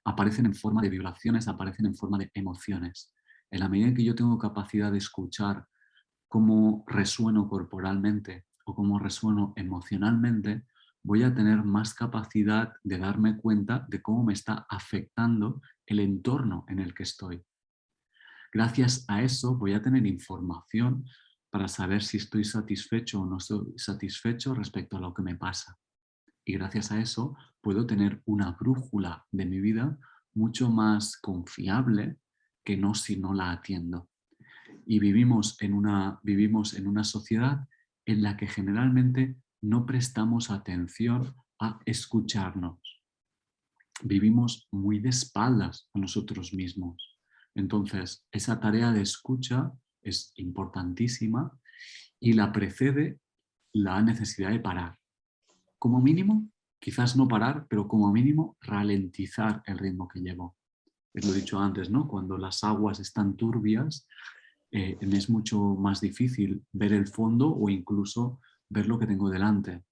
aparecen en forma de vibraciones, aparecen en forma de emociones. En la medida en que yo tengo capacidad de escuchar cómo resueno corporalmente o cómo resueno emocionalmente, voy a tener más capacidad de darme cuenta de cómo me está afectando el entorno en el que estoy. Gracias a eso voy a tener información para saber si estoy satisfecho o no estoy satisfecho respecto a lo que me pasa. Y gracias a eso puedo tener una brújula de mi vida mucho más confiable que no si no la atiendo. Y vivimos en una sociedad en la que generalmente no prestamos atención a escucharnos. Vivimos muy de espaldas a nosotros mismos. Entonces, esa tarea de escucha es importantísima y la precede la necesidad de parar. Como mínimo, quizás no parar, pero como mínimo ralentizar el ritmo que llevo. Es lo dicho antes, ¿no? Cuando las aguas están turbias, me es mucho más difícil ver el fondo o incluso ver lo que tengo delante.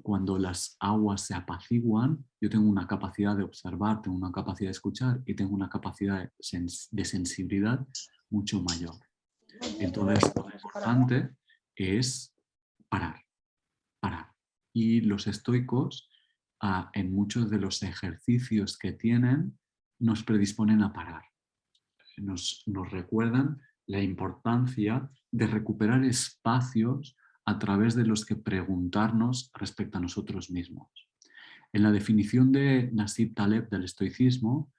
Cuando las aguas se apaciguan, yo tengo una capacidad de observar, tengo una capacidad de escuchar y tengo una capacidad de sensibilidad mucho mayor. Entonces, lo importante es parar, parar. Y los estoicos, en muchos de los ejercicios que tienen, nos predisponen a parar. Nos recuerdan la importancia de recuperar espacios a través de los que preguntarnos respecto a nosotros mismos. En la definición de Nassim Taleb del estoicismo,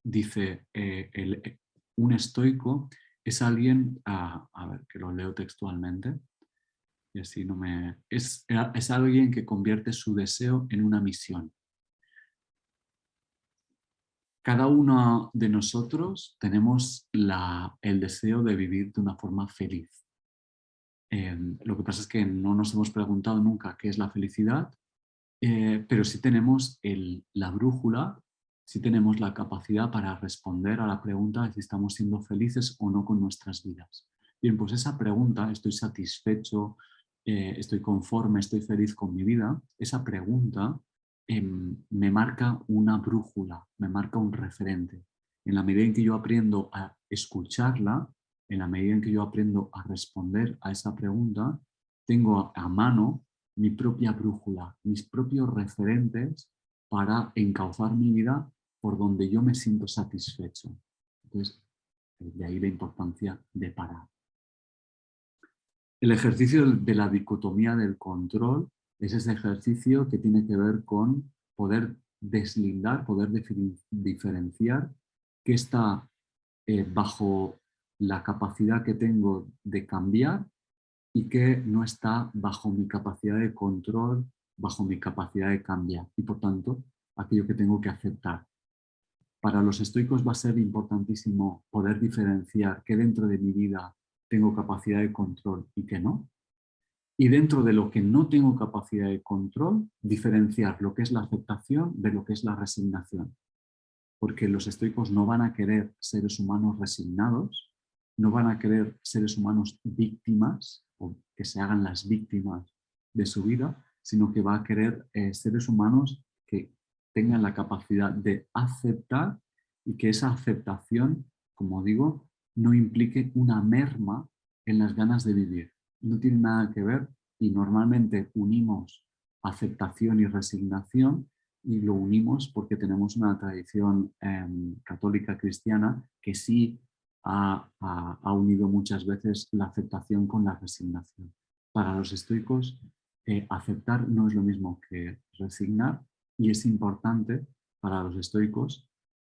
dice, un estoico es alguien, a ver, que lo leo textualmente, y así no me... Es alguien que convierte su deseo en una misión. Cada uno de nosotros tenemos el deseo de vivir de una forma feliz. Lo que pasa es que no nos hemos preguntado nunca qué es la felicidad, pero sí tenemos la brújula, sí tenemos la capacidad para responder a la pregunta de si estamos siendo felices o no con nuestras vidas. Bien, pues esa pregunta, ¿estoy satisfecho, estoy conforme, estoy feliz con mi vida? Esa pregunta me marca una brújula, me marca un referente. En la medida en que yo aprendo a escucharla, en la medida en que yo aprendo a responder a esa pregunta, tengo a mano mi propia brújula, mis propios referentes para encauzar mi vida por donde yo me siento satisfecho. Entonces, de ahí la importancia de parar. El ejercicio de la dicotomía del control es ese ejercicio que tiene que ver con poder deslindar, poder diferenciar qué está bajo la capacidad que tengo de cambiar y que no está bajo mi capacidad de control, bajo mi capacidad de cambiar y por tanto aquello que tengo que aceptar. Para los estoicos va a ser importantísimo poder diferenciar qué dentro de mi vida tengo capacidad de control y qué no. Y dentro de lo que no tengo capacidad de control, diferenciar lo que es la aceptación de lo que es la resignación. Porque los estoicos no van a querer seres humanos resignados, no van a querer seres humanos víctimas o que se hagan las víctimas de su vida, sino que va a querer seres humanos que tengan la capacidad de aceptar y que esa aceptación, como digo, no implique una merma en las ganas de vivir. No tiene nada que ver y normalmente unimos aceptación y resignación y lo unimos porque tenemos una tradición católica cristiana que sí ha unido muchas veces la aceptación con la resignación. Para los estoicos, aceptar no es lo mismo que resignar y es importante para los estoicos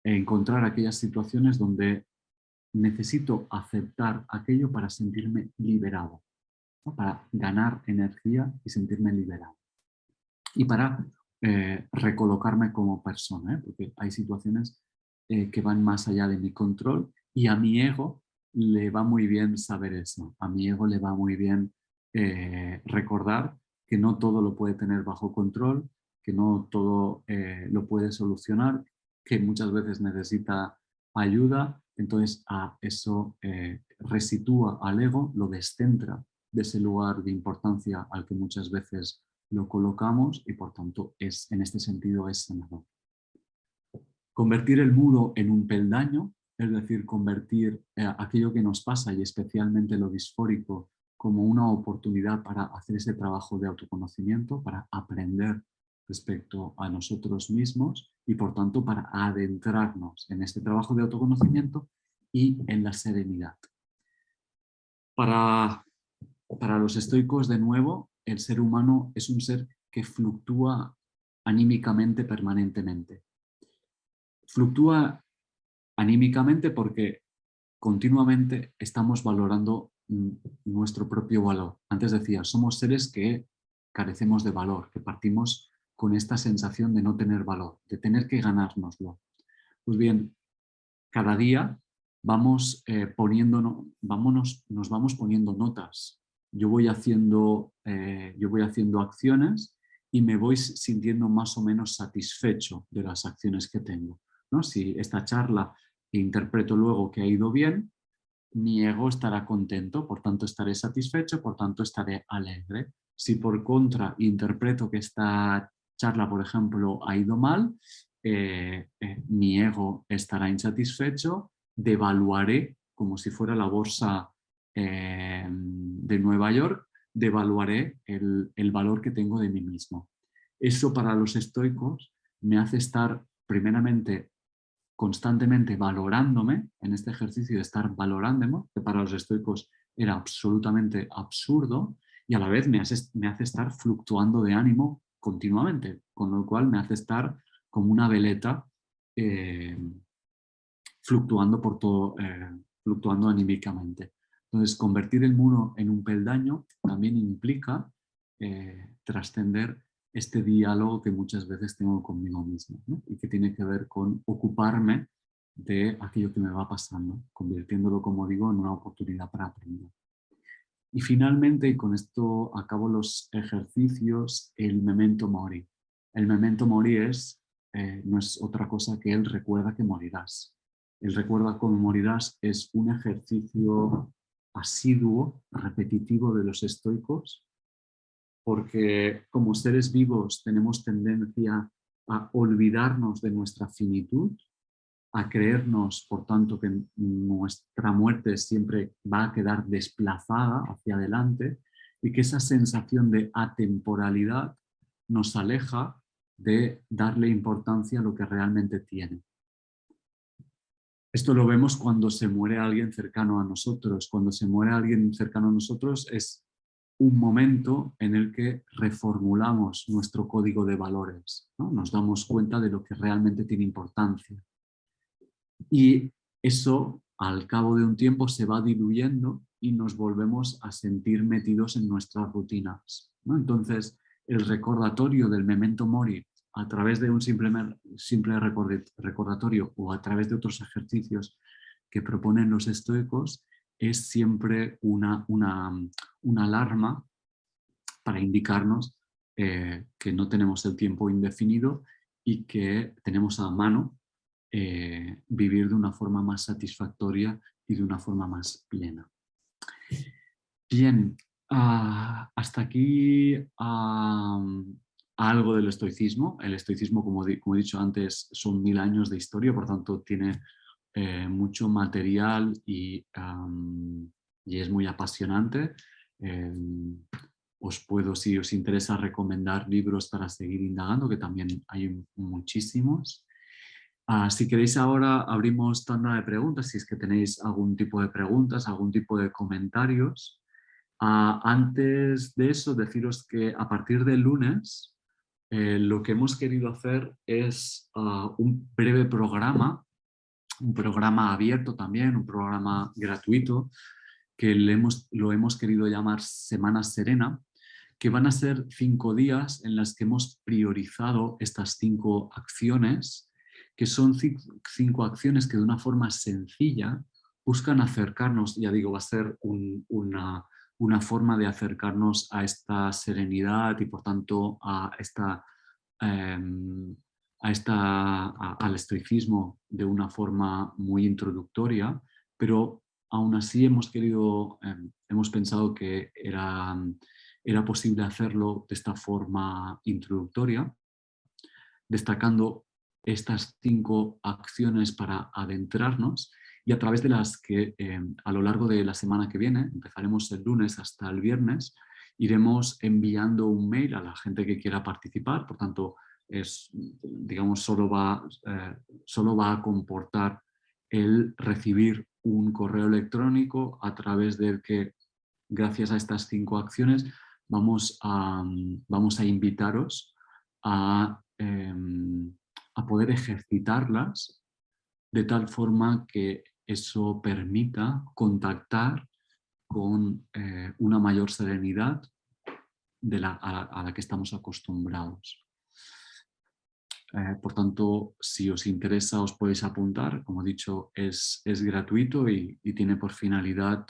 encontrar aquellas situaciones donde necesito aceptar aquello para sentirme liberado, ¿no? Para ganar energía y sentirme liberado. Y para recolocarme como persona, porque hay situaciones que van más allá de mi control y a mi ego le va muy bien saber eso. A mi ego le va muy bien recordar que no todo lo puede tener bajo control, que no todo lo puede solucionar que muchas veces necesita ayuda, entonces eso resitúa al ego, lo descentra de ese lugar de importancia al que muchas veces lo colocamos y por tanto en este sentido es sanador. Convertir el muro en un peldaño, es decir, convertir aquello que nos pasa y especialmente lo disfórico como una oportunidad para hacer ese trabajo de autoconocimiento, para aprender respecto a nosotros mismos y por tanto para adentrarnos en este trabajo de autoconocimiento y en la serenidad. Para los estoicos, de nuevo, el ser humano es un ser que fluctúa anímicamente permanentemente. Fluctúa anímicamente porque continuamente estamos valorando nuestro propio valor. Antes decía, somos seres que carecemos de valor, que partimos con esta sensación de no tener valor, de tener que ganárnoslo. Pues bien, cada día nos vamos poniendo notas. Yo voy haciendo acciones y me voy sintiendo más o menos satisfecho de las acciones que tengo, ¿no? Si esta charla interpreto luego que ha ido bien, mi ego estará contento, por tanto estaré satisfecho, por tanto estaré alegre. Si por contra interpreto que esta charla, por ejemplo, ha ido mal, mi ego estará insatisfecho, devaluaré, como si fuera la bolsa de Nueva York, devaluaré el valor que tengo de mí mismo. Eso para los estoicos me hace estar primeramente constantemente valorándome, en este ejercicio de estar valorándome, que para los estoicos era absolutamente absurdo, y a la vez me hace estar fluctuando de ánimo continuamente, con lo cual me hace estar como una veleta fluctuando por todo, fluctuando anímicamente. Entonces, convertir el muro en un peldaño también implica trascender este diálogo que muchas veces tengo conmigo mismo, ¿no? Y que tiene que ver con ocuparme de aquello que me va pasando, convirtiéndolo, como digo, en una oportunidad para aprender. Y finalmente, y con esto acabo los ejercicios, el memento mori. El memento mori no es otra cosa que el recuerda que morirás. El recuerda cómo morirás es un ejercicio asiduo, repetitivo de los estoicos, porque como seres vivos tenemos tendencia a olvidarnos de nuestra finitud, a creernos, por tanto, que nuestra muerte siempre va a quedar desplazada hacia adelante y que esa sensación de atemporalidad nos aleja de darle importancia a lo que realmente tiene. Esto lo vemos cuando se muere alguien cercano a nosotros. Cuando se muere alguien cercano a nosotros es un momento en el que reformulamos nuestro código de valores, ¿no? Nos damos cuenta de lo que realmente tiene importancia. Y eso, al cabo de un tiempo, se va diluyendo y nos volvemos a sentir metidos en nuestras rutinas, ¿no? Entonces, el recordatorio del memento mori a través de un simple recordatorio o a través de otros ejercicios que proponen los estoicos es siempre una alarma para indicarnos que no tenemos el tiempo indefinido y que tenemos a mano vivir de una forma más satisfactoria y de una forma más plena. Bien, hasta aquí algo del estoicismo. El estoicismo, como he dicho antes, son 1000 años de historia, por tanto tiene mucho material y es muy apasionante. Os puedo, si os interesa, recomendar libros para seguir indagando, que también hay muchísimos. Si queréis ahora abrimos tanda de preguntas, si es que tenéis algún tipo de preguntas, algún tipo de comentarios. Antes de eso, deciros que a partir del lunes lo que hemos querido hacer es un breve programa, un programa abierto también, un programa gratuito, que lo hemos querido llamar Semana Serena, que van a ser 5 días en las que hemos priorizado estas 5 acciones, que son 5 acciones que de una forma sencilla buscan acercarnos, ya digo, va a ser una forma de acercarnos a esta serenidad y por tanto a al estoicismo de una forma muy introductoria, pero aún así hemos pensado que era posible hacerlo de esta forma introductoria, destacando estas 5 acciones para adentrarnos y a través de las que a lo largo de la semana que viene, empezaremos el lunes hasta el viernes, iremos enviando un mail a la gente que quiera participar. Por tanto, digamos, solo va a comportar el recibir un correo electrónico a través del que, gracias a estas 5 acciones, vamos a invitaros a poder ejercitarlas de tal forma que eso permita contactar con una mayor serenidad a la que estamos acostumbrados. Por tanto, si os interesa, os podéis apuntar. Como he dicho, es gratuito y tiene por finalidad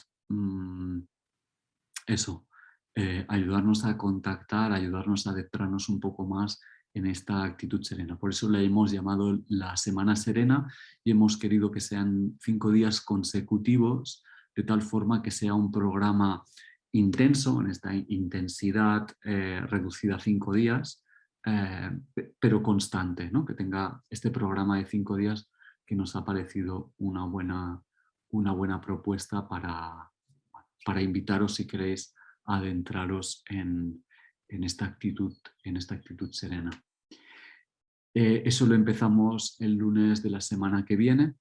ayudarnos a contactar, ayudarnos a adentrarnos un poco más en esta actitud serena. Por eso le hemos llamado la Semana Serena y hemos querido que sean 5 días consecutivos, de tal forma que sea un programa intenso, en esta intensidad reducida a 5 días, pero constante, ¿no? Que tenga este programa de 5 días que nos ha parecido una buena propuesta para invitaros, si queréis, a adentraros en esta actitud serena. Eso lo empezamos el lunes de la semana que viene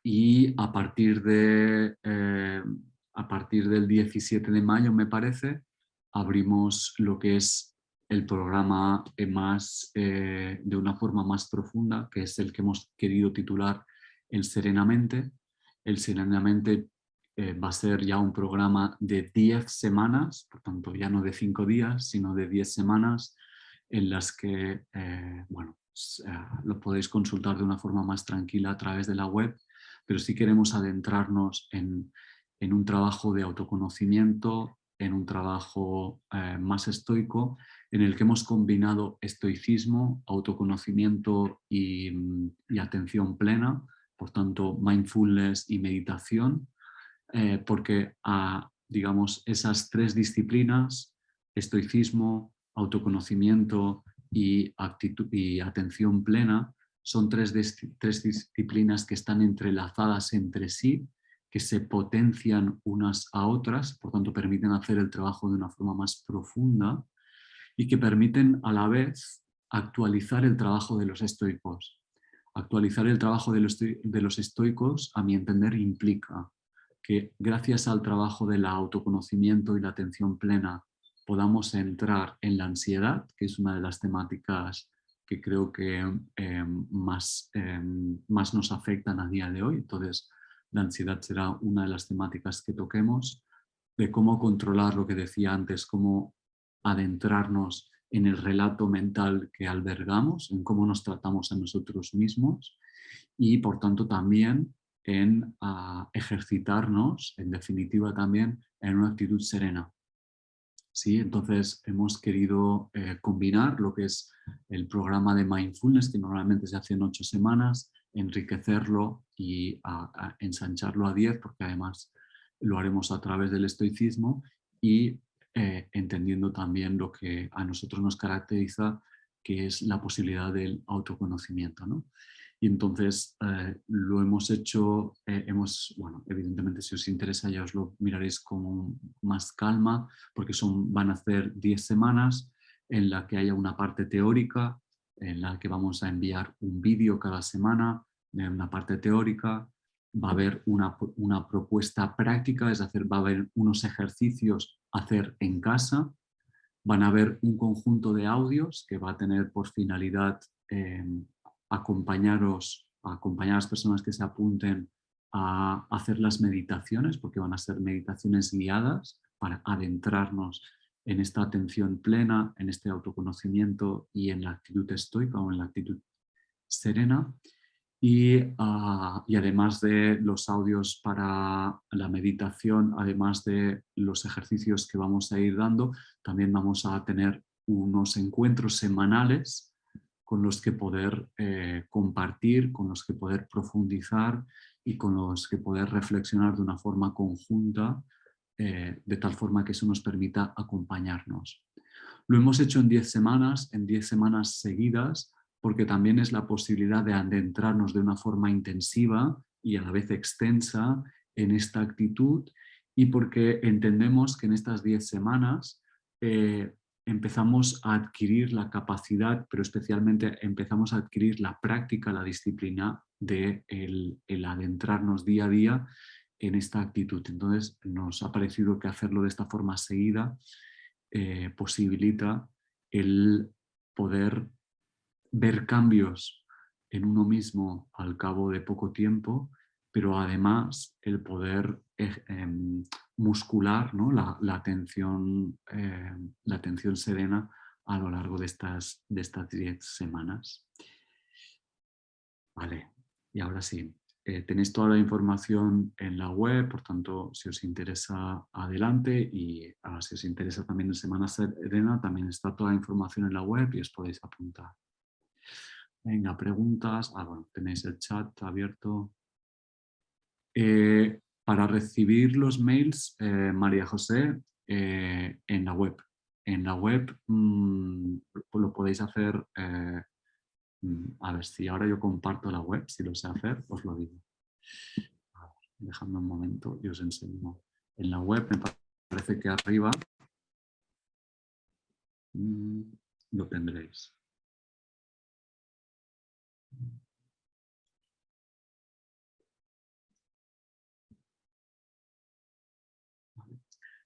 y a partir del 17 de mayo, me parece, abrimos lo que es el programa de una forma más profunda, que es el que hemos querido titular el Serenamente. El Serenamente va a ser ya un programa de 10 semanas, por tanto ya no de 5 días, sino de 10 semanas, en las que lo podéis consultar de una forma más tranquila a través de la web, pero sí queremos adentrarnos en un trabajo de autoconocimiento, en un trabajo más estoico, en el que hemos combinado estoicismo, autoconocimiento y atención plena, por tanto mindfulness y meditación, porque digamos, esas 3 disciplinas, estoicismo, autoconocimiento y atención plena, son 3 disciplinas que están entrelazadas entre sí, que se potencian unas a otras, por tanto permiten hacer el trabajo de una forma más profunda y que permiten a la vez actualizar el trabajo de los estoicos. Actualizar el trabajo de los estoicos, a mi entender, implica que gracias al trabajo del autoconocimiento y la atención plena podamos entrar en la ansiedad, que es una de las temáticas que creo que más nos afectan a día de hoy. Entonces, la ansiedad será una de las temáticas que toquemos, de cómo controlar lo que decía antes, cómo adentrarnos en el relato mental que albergamos, en cómo nos tratamos a nosotros mismos y, por tanto, también en ejercitarnos, en definitiva también, en una actitud serena. ¿Sí? Entonces hemos querido combinar lo que es el programa de mindfulness, que normalmente se hace en 8 semanas, enriquecerlo y ensancharlo a 10, porque además lo haremos a través del estoicismo y entendiendo también lo que a nosotros nos caracteriza, que es la posibilidad del autoconocimiento, ¿no? Y entonces lo hemos hecho, evidentemente si os interesa ya os lo miraréis con más calma, porque van a ser 10 semanas en la que haya una parte teórica, en la que vamos a enviar un vídeo cada semana, de una parte teórica, va a haber una propuesta práctica, es decir, va a haber unos ejercicios a hacer en casa, van a haber un conjunto de audios que va a tener por finalidad acompañar a las personas que se apunten a hacer las meditaciones, porque van a ser meditaciones guiadas para adentrarnos en esta atención plena, en este autoconocimiento y en la actitud estoica o en la actitud serena. Y además de los audios para la meditación, además de los ejercicios que vamos a ir dando, también vamos a tener unos encuentros semanales con los que poder compartir, con los que poder profundizar y con los que poder reflexionar de una forma conjunta, de tal forma que eso nos permita acompañarnos. Lo hemos hecho en 10 semanas seguidas, porque también es la posibilidad de adentrarnos de una forma intensiva y a la vez extensa en esta actitud, y porque entendemos que en estas 10 semanas empezamos a adquirir la capacidad, pero especialmente empezamos a adquirir la práctica, la disciplina de el adentrarnos día a día en esta actitud. Entonces nos ha parecido que hacerlo de esta forma seguida posibilita el poder ver cambios en uno mismo al cabo de poco tiempo, pero además el poder muscular, ¿no? la atención serena a lo largo de estas 10 semanas. Vale, y ahora sí. Tenéis toda la información en la web, por tanto, si os interesa, adelante, y si os interesa también en Semana Serena, también está toda la información en la web y os podéis apuntar. Venga, preguntas. Bueno, tenéis el chat abierto. Para recibir los mails, María José, en la web. En la web lo podéis hacer. A ver, si ahora yo comparto la web, si lo sé hacer, os lo digo. A ver, dejadme un momento y os enseño. En la web me parece que arriba lo tendréis.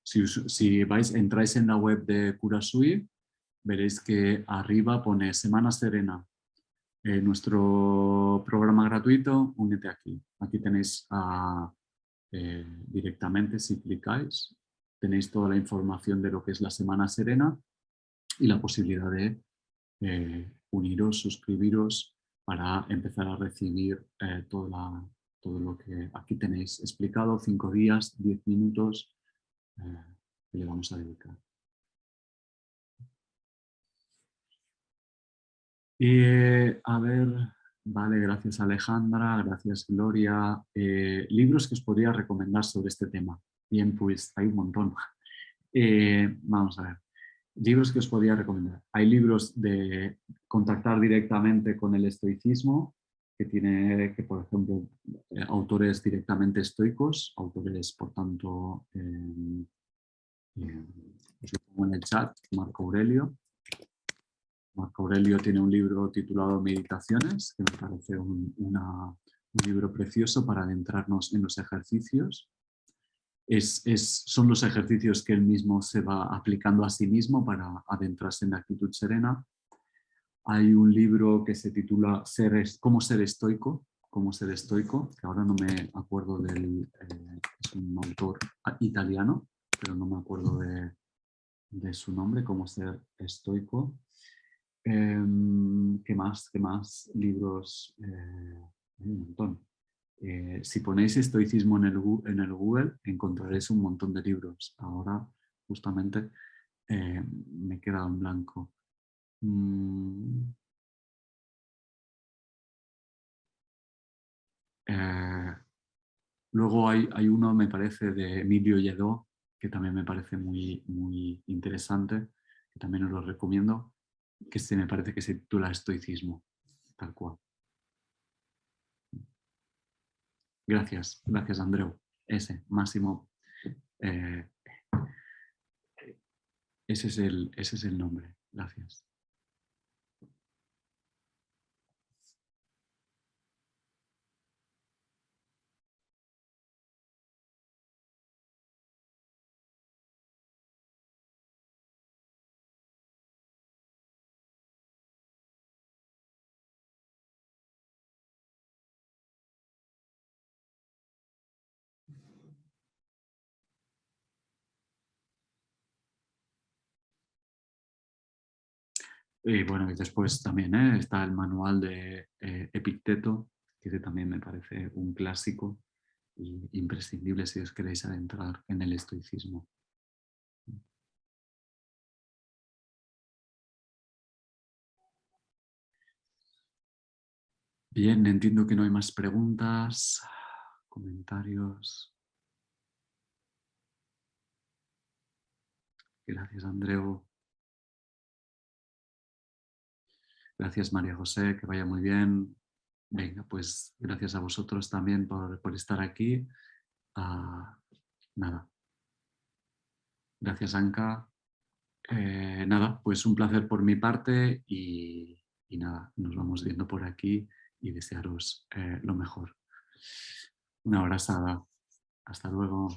Si entráis en la web de Curasui, veréis que arriba pone Semana Serena. Nuestro programa gratuito, únete aquí. Aquí tenéis directamente, si clicáis, tenéis toda la información de lo que es la Semana Serena y la posibilidad de uniros, suscribiros para empezar a recibir todo lo que aquí tenéis explicado, 5 días, 10 minutos que le vamos a dedicar. A ver, vale, gracias Alejandra, gracias Gloria. Libros que os podría recomendar sobre este tema. Bien, pues hay un montón. Vamos a ver. Libros que os podría recomendar. Hay libros de contactar directamente con el estoicismo, que tiene, que por ejemplo, autores directamente estoicos, autores, por tanto, os lo pongo en el chat, Marco Aurelio. Marco Aurelio tiene un libro titulado Meditaciones, que me parece un libro precioso para adentrarnos en los ejercicios. Son los ejercicios que él mismo se va aplicando a sí mismo para adentrarse en la actitud serena. Hay un libro que se titula Cómo ser estoico, que ahora no me acuerdo es un autor italiano, pero no me acuerdo de su nombre, Cómo ser estoico. ¿Qué más libros? Hay un montón. Si ponéis estoicismo en el Google, encontraréis un montón de libros. Ahora, justamente, me he quedado en blanco. Luego hay uno, me parece, de Emilio Lledó, que también me parece muy, muy interesante, que también os lo recomiendo, que me parece que se titula Estoicismo, tal cual. Gracias Andreu. Máximo. Ese es el nombre. Gracias. Y bueno, y después también está el manual de Epicteto, que ese también me parece un clásico y imprescindible si os queréis adentrar en el estoicismo. Bien, entiendo que no hay más preguntas, comentarios. Gracias, Andreu. Gracias, María José, que vaya muy bien. Venga, pues gracias a vosotros también por estar aquí. Ah, nada, gracias, Anka. Nada, pues un placer por mi parte y nada, nos vamos viendo por aquí y desearos lo mejor. Una abrazada. Hasta luego.